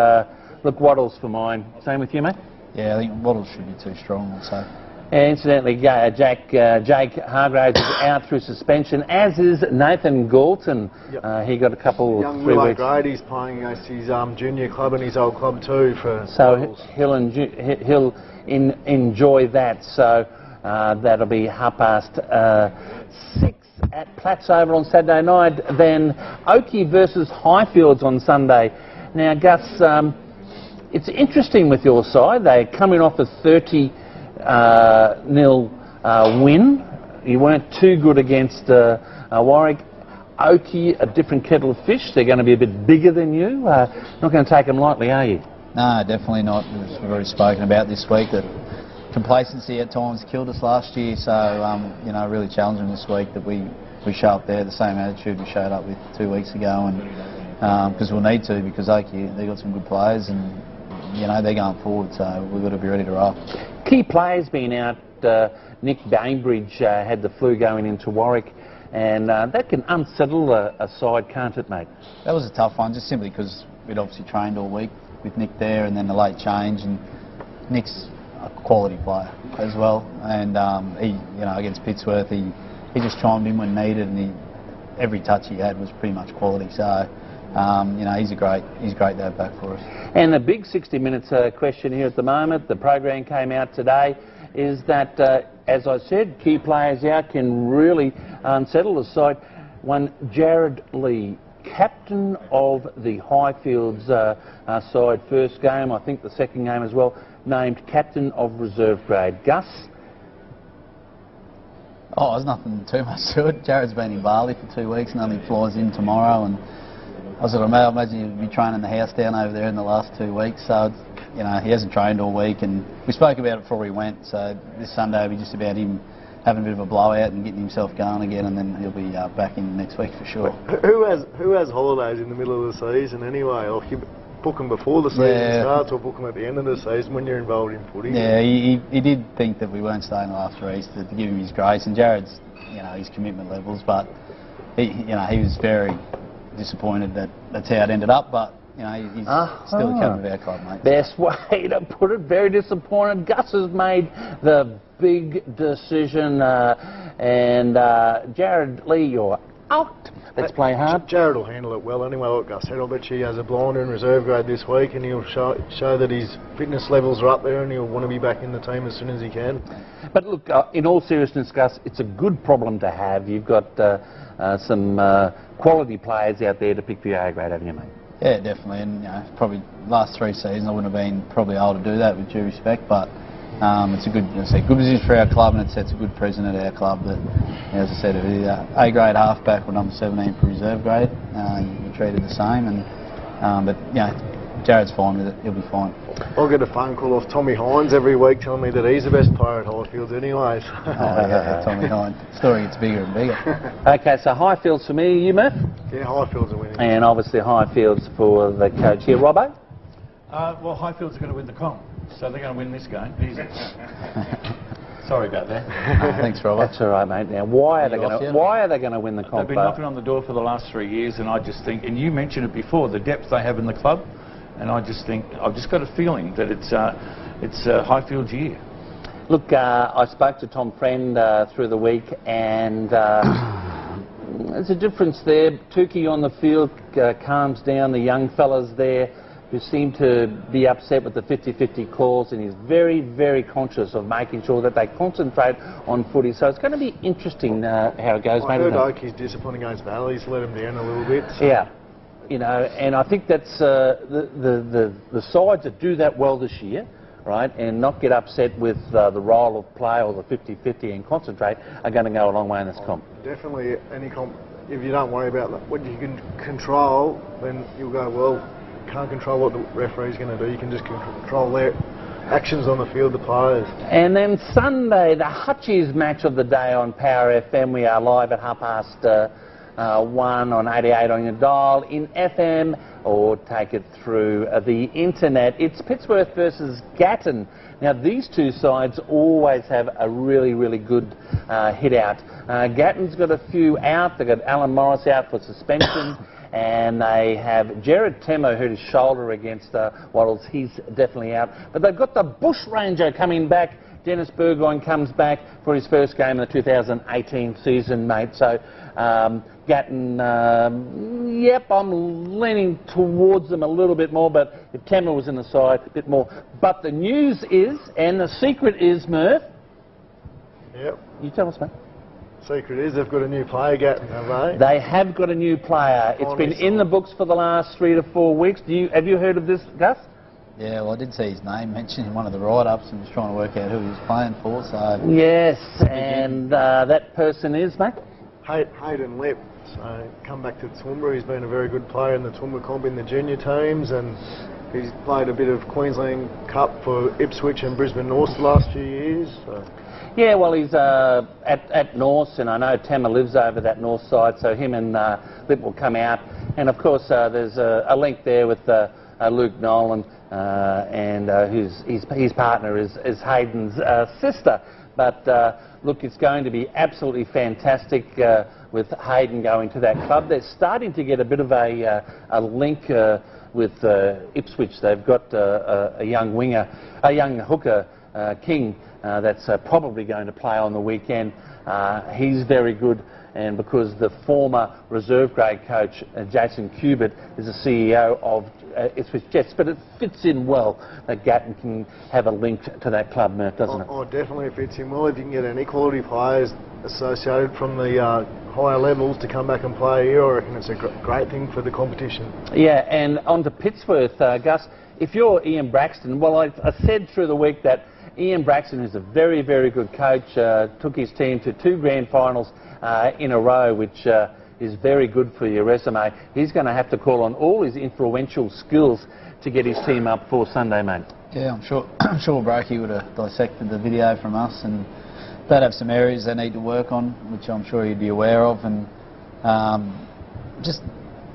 look, Wattles for mine. Same with you, mate? Yeah, I think Wattles should be too strong also. Incidentally, Jake Hargraves is out through suspension, as is Nathan Galton. Yep. He got a couple, young 3 Willow weeks. Grady's playing against his junior club and his old club too. So he'll enjoy that. So that'll be 6:30 at Platts Oval on Saturday night. Then Oakey versus Highfields on Sunday. Now, Gus, it's interesting with your side. They're coming off a 30-0 win. You weren't too good against Warwick. Oakey, a different kettle of fish. They're going to be a bit bigger than you. Not going to take them lightly, are you? No, definitely not. We've already spoken about this week that complacency at times killed us last year. So, you know, really challenging this week that we show up there the same attitude we showed up with 2 weeks ago, and because we'll need to, because Oakey, they've got some good players, and you know, they're going forward, so we've got to be ready to roll. Key players being out. Nick Bainbridge had the flu going into Warwick, and that can unsettle a side, can't it, mate? That was a tough one, just simply because we'd obviously trained all week with Nick there, and then the late change, and Nick's a quality player as well. And he, you know, against Pittsworth, he just chimed in when needed, and every touch he had was pretty much quality. So. You know, he's great to have back for us. And the big 60 minutes question here at the moment, the program came out today, is that, as I said, key players out can really unsettle the side. One, Jared Lee, captain of the Highfields side, first game, I think the second game as well, named captain of reserve grade. Gus? Oh, there's nothing too much to it. Jared's been in Bali for 2 weeks and only flies in tomorrow, and I sort of imagine he'd be training the house down over there in the last 2 weeks. So, you know, he hasn't trained all week, and we spoke about it before we went. So this Sunday will be just about him having a bit of a blowout and getting himself going again, and then he'll be back in next week for sure. Who has holidays in the middle of the season anyway? Or you book them before the season starts, or book them at the end of the season when you're involved in footy? Yeah, he did think that we weren't staying after Easter to give him his grace, and Jared's, you know, his commitment levels, but he was very disappointed that that's how it ended up, but you know, he's still a captain of our club, mate. Best way to put it, very disappointed. Gus has made the big decision, and Jared Lee, you're out. Let's play hard. Jared will handle it well anyway, like Gus said. I bet he has a blinder in reserve grade this week, and he'll show that his fitness levels are up there, and he'll want to be back in the team as soon as he can. But look, in all seriousness, Gus, it's a good problem to have. You've got some quality players out there to pick for your A grade, haven't you, mate? Yeah, definitely, and you know, probably last 3 seasons I wouldn't have been probably able to do that, with due respect, but it's a good position for our club, and it sets a good precedent at our club that, as I said, A grade halfback or number 17 for reserve grade, you're treated the same, and but you know, Jared's fine with it, he'll be fine. I'll get a phone call off Tommy Hines every week telling me that he's the best player at Highfields anyways. Yeah, Tommy Hines. The story gets bigger and bigger. Okay, so Highfields for me, you, Murph? Yeah, Highfields are winning. And obviously Highfields for the coach here. Robbo? Well, Highfields are going to win the comp, so they're going to win this game. Easy. Sorry about that. Thanks, Robbo. That's all right, mate. Now, why are they going to win the comp? They've been knocking on the door for the last 3 years, and I just think, and you mentioned it before, the depth they have in the club. And I just think, I've just got a feeling that it's Highfield's year. Look, I spoke to Tom Friend through the week, and there's a difference there. Tukey on the field calms down the young fellas there who seem to be upset with the 50-50 calls, and he's very, very conscious of making sure that they concentrate on footy. So it's going to be interesting how it goes. I heard Oakey's disappointing against Valley. He's let him down a little bit. So. Yeah. You know, and I think that's the sides that do that well this year, right, and not get upset with the role of play or the 50-50 and concentrate, are going to go a long way in this comp. Definitely any comp, if you don't worry about what you can control, then you'll go, well, can't control what the referee's going to do, you can just control their actions on the field, the players. And then Sunday, the Hutchies match of the day on Power FM. We are live at 1:30 on 88 on your dial, in FM, or take it through the internet. It's Pittsworth versus Gatton. Now, these two sides always have a really, really good hit out. Gatton's got a few out. They've got Alan Morris out for suspension. And they have Jared Temo hurt his shoulder against Waddles. He's definitely out. But they've got the Bush Ranger coming back. Dennis Burgoyne comes back for his first game in the 2018 season, mate. So Gatton, yep, I'm leaning towards them a little bit more, but if Temo was in the side, a bit more. But the news is, and the secret is, Murph. Yep. You tell us, mate. Secret is they've got a new player, Gatton, have they? They have got a new player. It's been in the books for the last 3 to 4 weeks. Have you heard of this, Gus? Yeah, well, I did see his name mentioned in one of the write-ups and was trying to work out who he was playing for, so... Yes, and that person is, mate? Hayden Lipp. So, come back to Toowoomba. He's been a very good player in the Toowoomba comp in the junior teams, and he's played a bit of Queensland Cup for Ipswich and Brisbane North the last few years. So. Yeah, well, he's at North, and I know Tama lives over that north side, so him and Lipp will come out. And, of course, there's a link there with Luke Nolan, and his partner is Hayden's sister. But, look, it's going to be absolutely fantastic with Hayden going to that club. They're starting to get a bit of a link with Ipswich. They've got a young winger, a young hooker, King that's probably going to play on the weekend. He's very good, and because the former reserve grade coach Jason Cubitt is the CEO of Ipswich Jets, but it fits in well that Gatton can have a link to that club, Murph, doesn't it? Oh, definitely fits in well. If you can get any quality players associated from the higher levels to come back and play here, I reckon it's a great thing for the competition. Yeah, and on to Pittsworth, Gus. If you're Ian Braxton, well, I said through the week that Ian Braxton is a very, very good coach, took his team to 2 grand finals in a row, which is very good for your resume. He's going to have to call on all his influential skills to get his team up for Sunday, mate. Yeah, I'm sure Brokey would have dissected the video from us, and they'd have some areas they need to work on, which I'm sure he'd be aware of. And just,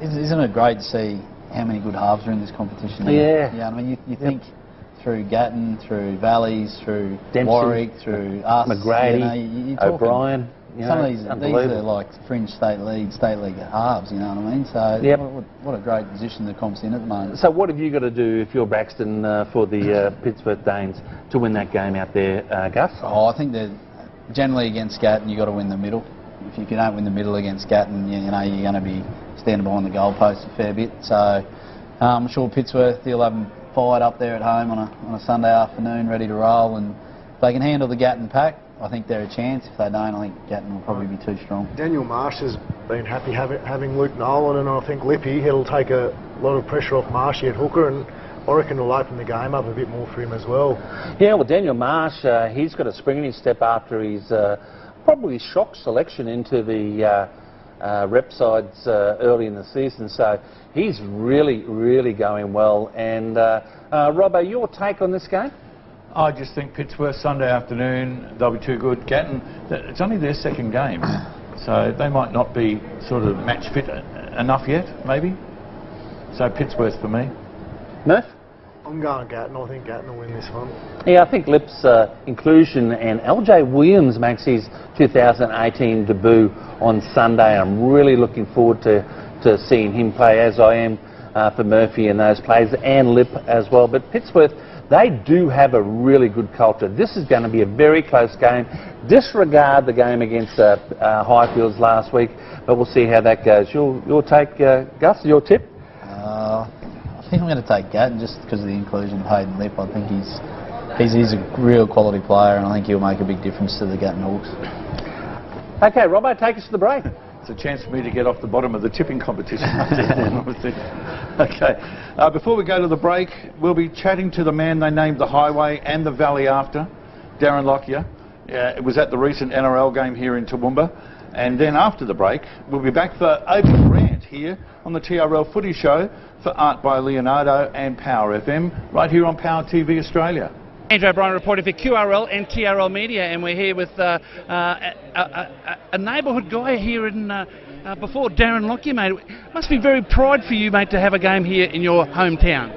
isn't it great to see how many good halves are in this competition? Yeah. Yeah, I mean, you think through Gatton, through Valleys, through Dempsey, Warwick, through us, McGrady, O'Brien. Some of these are like fringe state league halves, you know what I mean? So yep. what a great position the comp's in at the moment. So what have you got to do if you're Braxton for the Pittsburgh Danes to win that game out there, Gus? Oh, I think that generally against Gatton you've got to win the middle. If you don't win the middle against Gatton, you know you're going to be standing behind the goalpost a fair bit. So I'm sure Pittsworth, he'll have them fired up there at home on a Sunday afternoon, ready to roll, and if they can handle the Gatton pack, I think they're a chance. If they don't, I think Gatton will probably be too strong. Daniel Marsh has been happy having Luke Nolan, and I think Lippy, he'll take a lot of pressure off Marshy at hooker, and I reckon it'll open the game up a bit more for him as well. Yeah, well, Daniel Marsh, he's got a spring in his step after his probably shock selection into the rep sides early in the season, so he's really, really going well. And Robbo, your take on this game? I just think Pittsworth Sunday afternoon, they'll be too good. Gatton, it's only their second game, so they might not be sort of match fit enough yet, maybe. So Pittsworth for me. Murph? I'm going Gatton. I think Gatton will win this one. Yeah, I think Lip's inclusion, and LJ Williams makes his 2018 debut on Sunday. I'm really looking forward to seeing him play, as I am for Murphy and those players, and Lip as well. But Pittsworth, they do have a really good culture. This is going to be a very close game. Disregard the game against Highfields last week, but we'll see how that goes. Your take, Gus, your tip? I think I'm going to take Gatton just because of the inclusion of Hayden Lip. I think he's a real quality player, and I think he'll make a big difference to the Gatton Hawks. Okay, Robbo, take us to the break. It's a chance for me to get off the bottom of the tipping competition. Okay, before we go to the break, we'll be chatting to the man they named the highway and the valley after, Darren Lockyer. It was at the recent NRL game here in Toowoomba. And then after the break, we'll be back for Open Grant here on the TRL Footy Show for Art by Leonardo and Power FM, right here on Power TV Australia. Andrew O'Brien reporting for QRL and TRL Media, and we're here with a neighbourhood guy here in before Darren Lockyer, mate. It must be very pride for you, mate, to have a game here in your hometown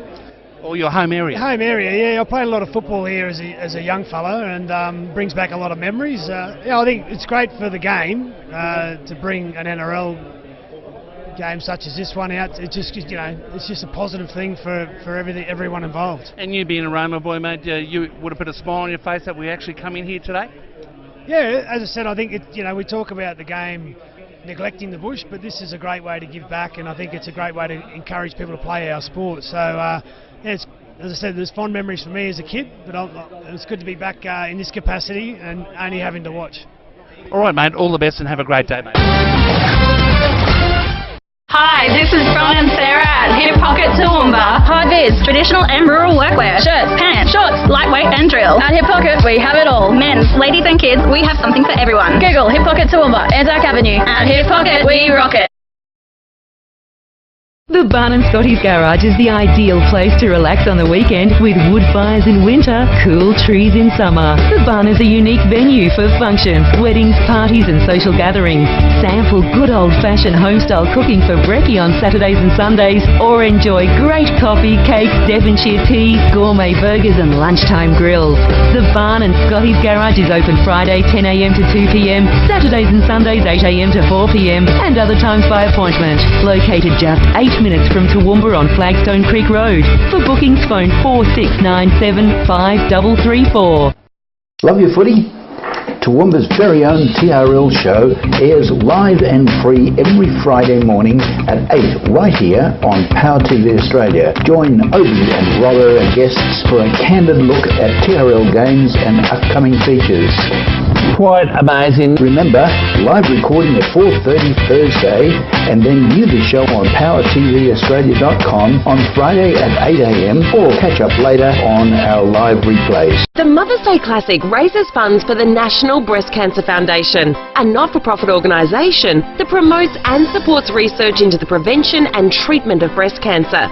or your home area. Home area, yeah. I played a lot of football here as a young fella, and brings back a lot of memories. Yeah, I think it's great for the game to bring an NRL game such as this one out. It's just, you know, it's just a positive thing for everyone involved. And you being a Roma boy, mate, you would have put a smile on your face that we actually come in here today? Yeah, as I said, I think we talk about the game neglecting the bush, but this is a great way to give back, and I think it's a great way to encourage people to play our sport. So, yeah, it's, as I said, there's fond memories for me as a kid, but it's good to be back in this capacity and only having to watch. All right, mate, all the best and have a great day, mate. Hi, this is Brian and Sarah at Hip Pocket Toowoomba. High vis, traditional and rural workwear, shirts, pants, shorts, lightweight and drill. At Hip Pocket, we have it all. Men's, ladies and kids, we have something for everyone. Google Hip Pocket Toowoomba, Anzac Avenue. At Hip Pocket, we rock it. The Barn & Scotty's Garage is the ideal place to relax on the weekend with wood fires in winter, cool trees in summer. The Barn is a unique venue for functions, weddings, parties and social gatherings. Sample good old-fashioned home-style cooking for brekkie on Saturdays and Sundays, or enjoy great coffee, cakes, Devonshire tea, gourmet burgers and lunchtime grills. The Barn & Scotty's Garage is open Friday 10 a.m. to 2 p.m, Saturdays and Sundays 8 a.m. to 4 p.m, and other times by appointment. Located just 8 minutes from Toowoomba on Flagstone Creek Road. For bookings, phone 4697 5334. Love your footy? Toowoomba's very own TRL show airs live and free every Friday morning at 8 right here on Power TV Australia. Join Obi and Robbo and guests for a candid look at TRL games and upcoming features. Quite amazing. Remember, live recording at 4:30 Thursday, and then view the show on powertvaustralia.com on Friday at 8 a.m. or catch up later on our live replays. The Mother's Day Classic raises funds for the National Breast Cancer Foundation, a not-for-profit organisation that promotes and supports research into the prevention and treatment of breast cancer.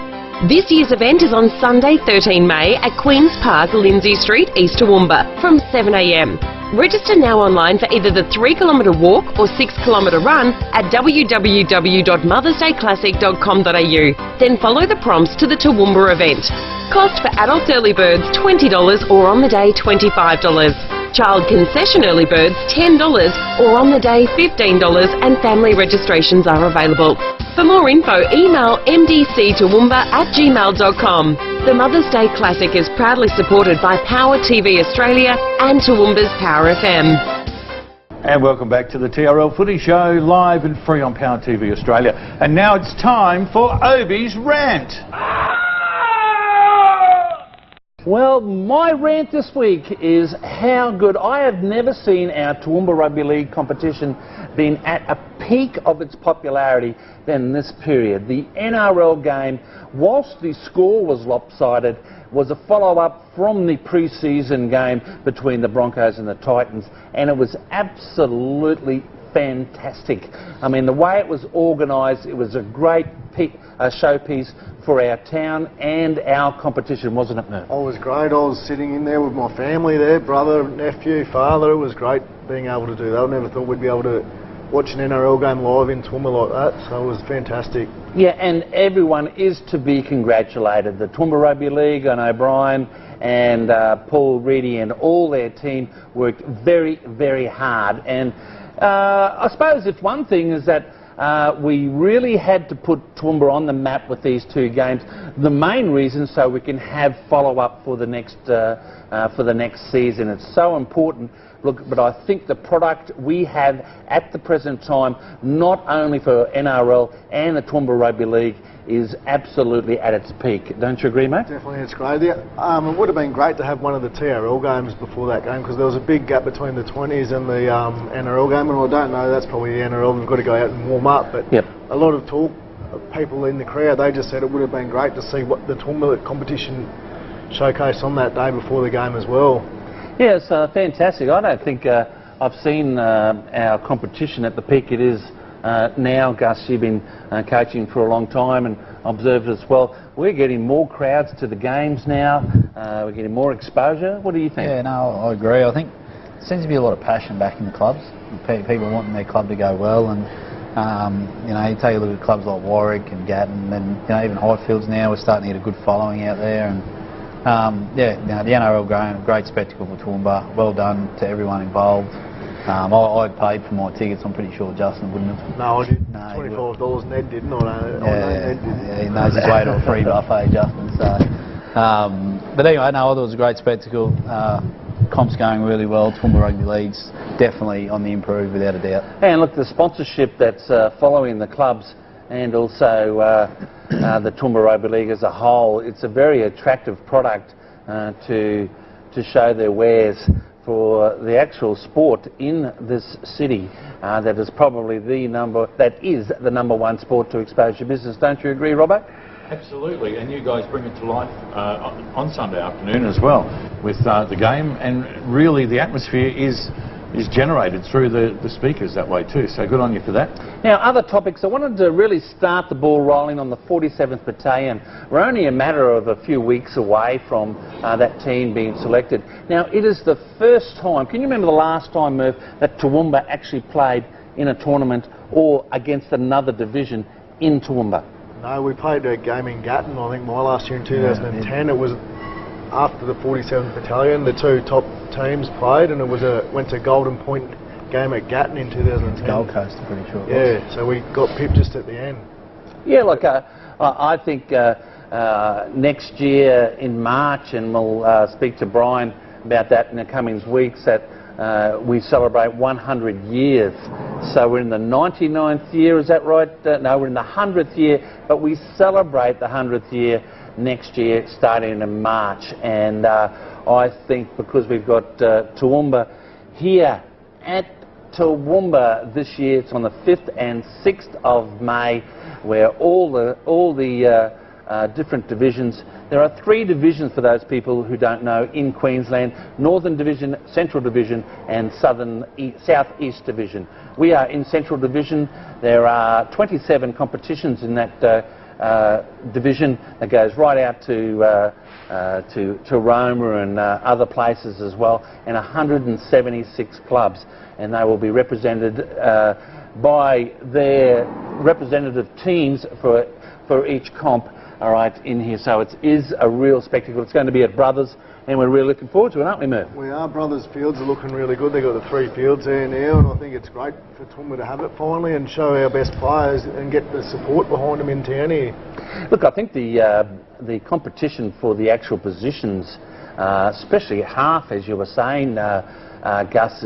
This year's event is on Sunday 13 May at Queen's Park, Lindsay Street, East Toowoomba from 7 a.m. Register now online for either the 3-kilometre walk or 6-kilometre run at www.mothersdayclassic.com.au. Then follow the prompts to the Toowoomba event. Cost for adult early birds $20 or on the day $25. Child concession early birds $10 or on the day $15, and family registrations are available. For more info, email mdctoowoomba@gmail.com. The Mother's Day Classic is proudly supported by Power TV Australia and Toowoomba's Power FM. And welcome back to the TRL Footy Show, live and free on Power TV Australia. And now it's time for Obi's rant. Well, my rant this week is how good. I have never seen our Toowoomba Rugby League competition been at a peak of its popularity than this period. The NRL game, whilst the score was lopsided, was a follow-up from the pre-season game between the Broncos and the Titans, and it was absolutely fantastic. I mean, the way it was organised, it was a great showpiece for our town and our competition, wasn't it, Murph? Oh, it was great. I was sitting in there with my family there, brother, nephew, father. It was great being able to do that. I never thought we'd be able to watch an NRL game live in Toowoomba like that, so it was fantastic. Yeah, and everyone is to be congratulated. The Toowoomba Rugby League and O'Brien and Paul Reedy and all their team worked very, very hard. And I suppose if one thing is that we really had to put Toowoomba on the map with these two games. The main reason so we can have follow-up for the next season. It's so important. Look, but I think the product we have at the present time, not only for NRL and the Toowoomba Rugby League, is absolutely at its peak. Don't you agree, mate? Definitely, it's great. It would have been great to have one of the TRL games before that game, because there was a big gap between the 20s and the NRL game, and I don't know, that's probably the NRL. We've got to go out and warm up, but yep. A lot of talk, people in the crowd, they just said it would have been great to see what the Toowoomba competition showcase on that day before the game as well. Yeah, it's fantastic. I don't think I've seen our competition at the peak it is now. Gus, you've been coaching for a long time and observed as well. We're getting more crowds to the games now. We're getting more exposure. What do you think? Yeah, no, I agree. I think there seems to be a lot of passion back in the clubs. People wanting their club to go well, and you know, you take a look at clubs like Warwick and Gatton, and you know, even Highfields now, we're starting to get a good following out there. And yeah, you know, the NRL game, great spectacle for Toowoomba. Well done to everyone involved. I paid for my tickets. I'm pretty sure Justin wouldn't have. No, I did. No, $25. Ned didn't. Yeah, he knows his way to a free buffet, Justin. So, but anyway, no, I thought it was a great spectacle. Comp's going really well. Toowoomba Rugby League's definitely on the improve, without a doubt. And look, the sponsorship that's following the clubs and also the Toowoomba Rugby League as a whole, it's a very attractive product to show their wares for the actual sport in this city. That is probably the number one sport to expose your business. Don't you agree, Robbo? Absolutely, and you guys bring it to life on Sunday afternoon as well with the game, and really the atmosphere is generated through the speakers that way too, so good on you for that. Now, other topics, I wanted to really start the ball rolling on the 47th Battalion. We're only a matter of a few weeks away from that team being selected. Now, it is the first time, can you remember the last time, Murph, that Toowoomba actually played in a tournament or against another division in Toowoomba? No, we played a game in Gatton, I think my last year in 2010. It was after the 47th Battalion, the two top teams played, and it was went to Golden Point game at Gatton in 2010. Gold Coast, I'm pretty sure. Yeah, so we got pipped just at the end. Yeah, look, I think next year in March, and we'll speak to Brian about that in the coming weeks, that we celebrate 100 years. So we're in the 99th year, is that right? No, we're in the 100th year, but we celebrate the 100th year next year starting in March. And I think because we've got Toowoomba here at Toowoomba this year, it's on the 5th and 6th of May, where all the different divisions. There are 3 divisions for those people who don't know in Queensland: Northern Division, Central Division and South East Division. We are in Central Division. There are 27 competitions in that division that goes right out to Roma and other places as well, and 176 clubs, and they will be represented by their representative teams for each comp. All right, in here, so it is a real spectacle. It's going to be at Brothers, and we're really looking forward to it, aren't we, Murph? We are. Brothers fields are looking really good. They've got the 3 fields there now, and I think it's great for Toowoomba to have it finally and show our best players and get the support behind them in town here. Look, I think the competition for the actual positions, especially half, as you were saying, Gus,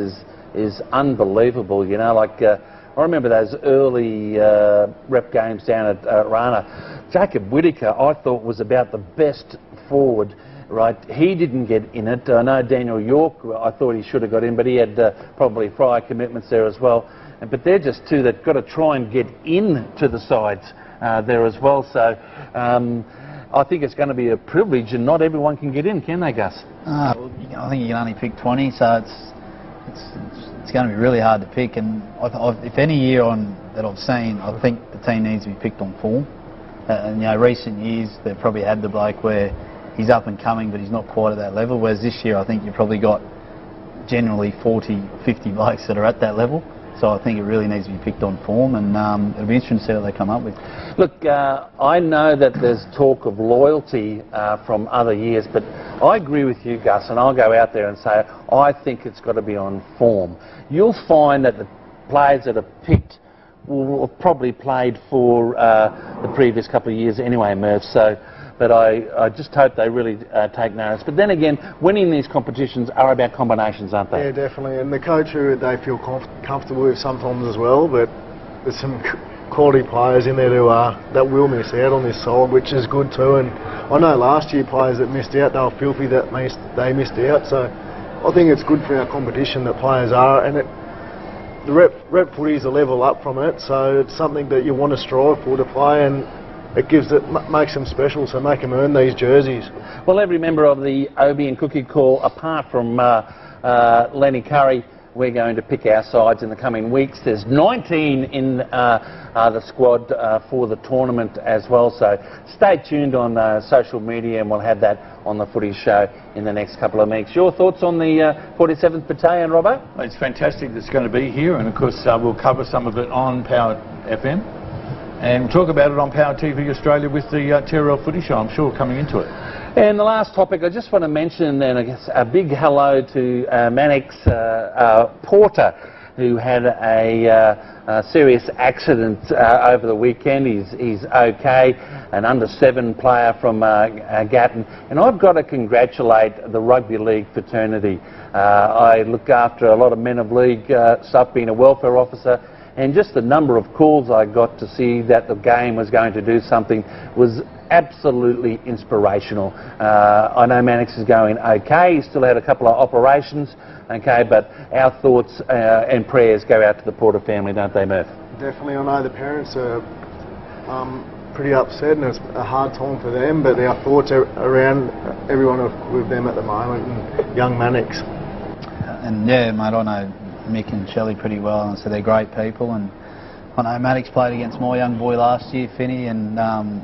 is unbelievable. You know, like I remember those early rep games down at Rana. Jacob Whittaker, I thought, was about the best forward, right? He didn't get in it. I know Daniel York, I thought he should have got in, but he had probably prior commitments there as well. But they're just 2 that got to try and get into the sides there as well. So I think it's going to be a privilege, and not everyone can get in, can they, Gus? Well, I think you can only pick 20, so it's going to be really hard to pick. And if any year that I've seen, I think the team needs to be picked on form. And you know, recent years they've probably had the bloke where he's up and coming, but he's not quite at that level. Whereas this year, I think you've probably got generally 40, 50 blokes that are at that level. So I think it really needs to be picked on form, and it'll be interesting to see what they come up with. Look, I know that there's talk of loyalty from other years, but I agree with you, Gus, and I'll go out there and say I think it's got to be on form. You'll find that the players that are picked will have probably played for the previous couple of years anyway, Murph. So, but I just hope they really take notice. But then again, winning these competitions are about combinations, aren't they? Yeah, definitely. And the coach who they feel comfortable with sometimes as well. But there's some quality players in there that will miss out on this side, which is good too. And I know last year players that missed out, they were filthy that they missed out. So I think it's good for our competition that players are, and the rep footy is a level up from it, so it's something that you want to strive for to play, and it makes them special, so make them earn these jerseys. Well, every member of the Obie and Cookie Call, apart from Lenny Curry, we're going to pick our sides in the coming weeks. There's 19 in the squad for the tournament as well, so stay tuned on social media, and we'll have that on the Footy Show in the next couple of weeks. Your thoughts on the 47th Battalion, Robbo? It's fantastic that's going to be here, and of course we'll cover some of it on Power FM, and we'll talk about it on Power TV Australia with the TRL Footy Show, I'm sure, coming into it. And the last topic, I just want to mention, and I guess a big hello to Mannix Porter, who had a serious accident over the weekend. He's okay, an under-7 player from Gatton. And I've got to congratulate the rugby league fraternity. I look after a lot of men of league stuff, being a welfare officer, and just the number of calls I got to see that the game was going to do something was absolutely inspirational. I know Mannix is going okay. He still had a couple of operations, okay, but our thoughts and prayers go out to the Porter family, don't they, Murph? Definitely. I know the parents are pretty upset, and it's a hard time for them, but our thoughts are around everyone with them at the moment, and young Mannix. And yeah, mate, I know Mick and Shelley pretty well, and so they're great people, and I know Maddox played against my young boy last year, Finney, and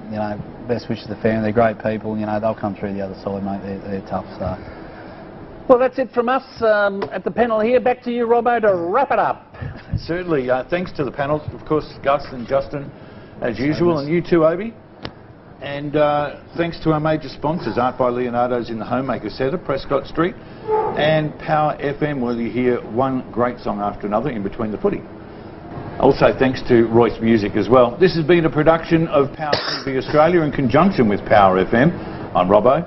you know, best wishes to the family. They're great people. You know, they'll come through the other side, mate. They're tough. So. Well, that's it from us at the panel here. Back to you, Robbo, to wrap it up. Certainly. Thanks to the panels, of course, Gus and Justin, as usual, and you too, Obie. And thanks to our major sponsors, Art by Leonardo's in the Homemaker Centre, Prescott Street, and Power FM, where you hear one great song after another in between the footy. Also thanks to Royce Music as well. This has been a production of Power TV Australia in conjunction with Power FM. I'm Robbo.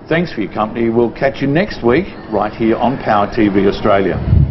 Thanks for your company. We'll catch you next week right here on Power TV Australia.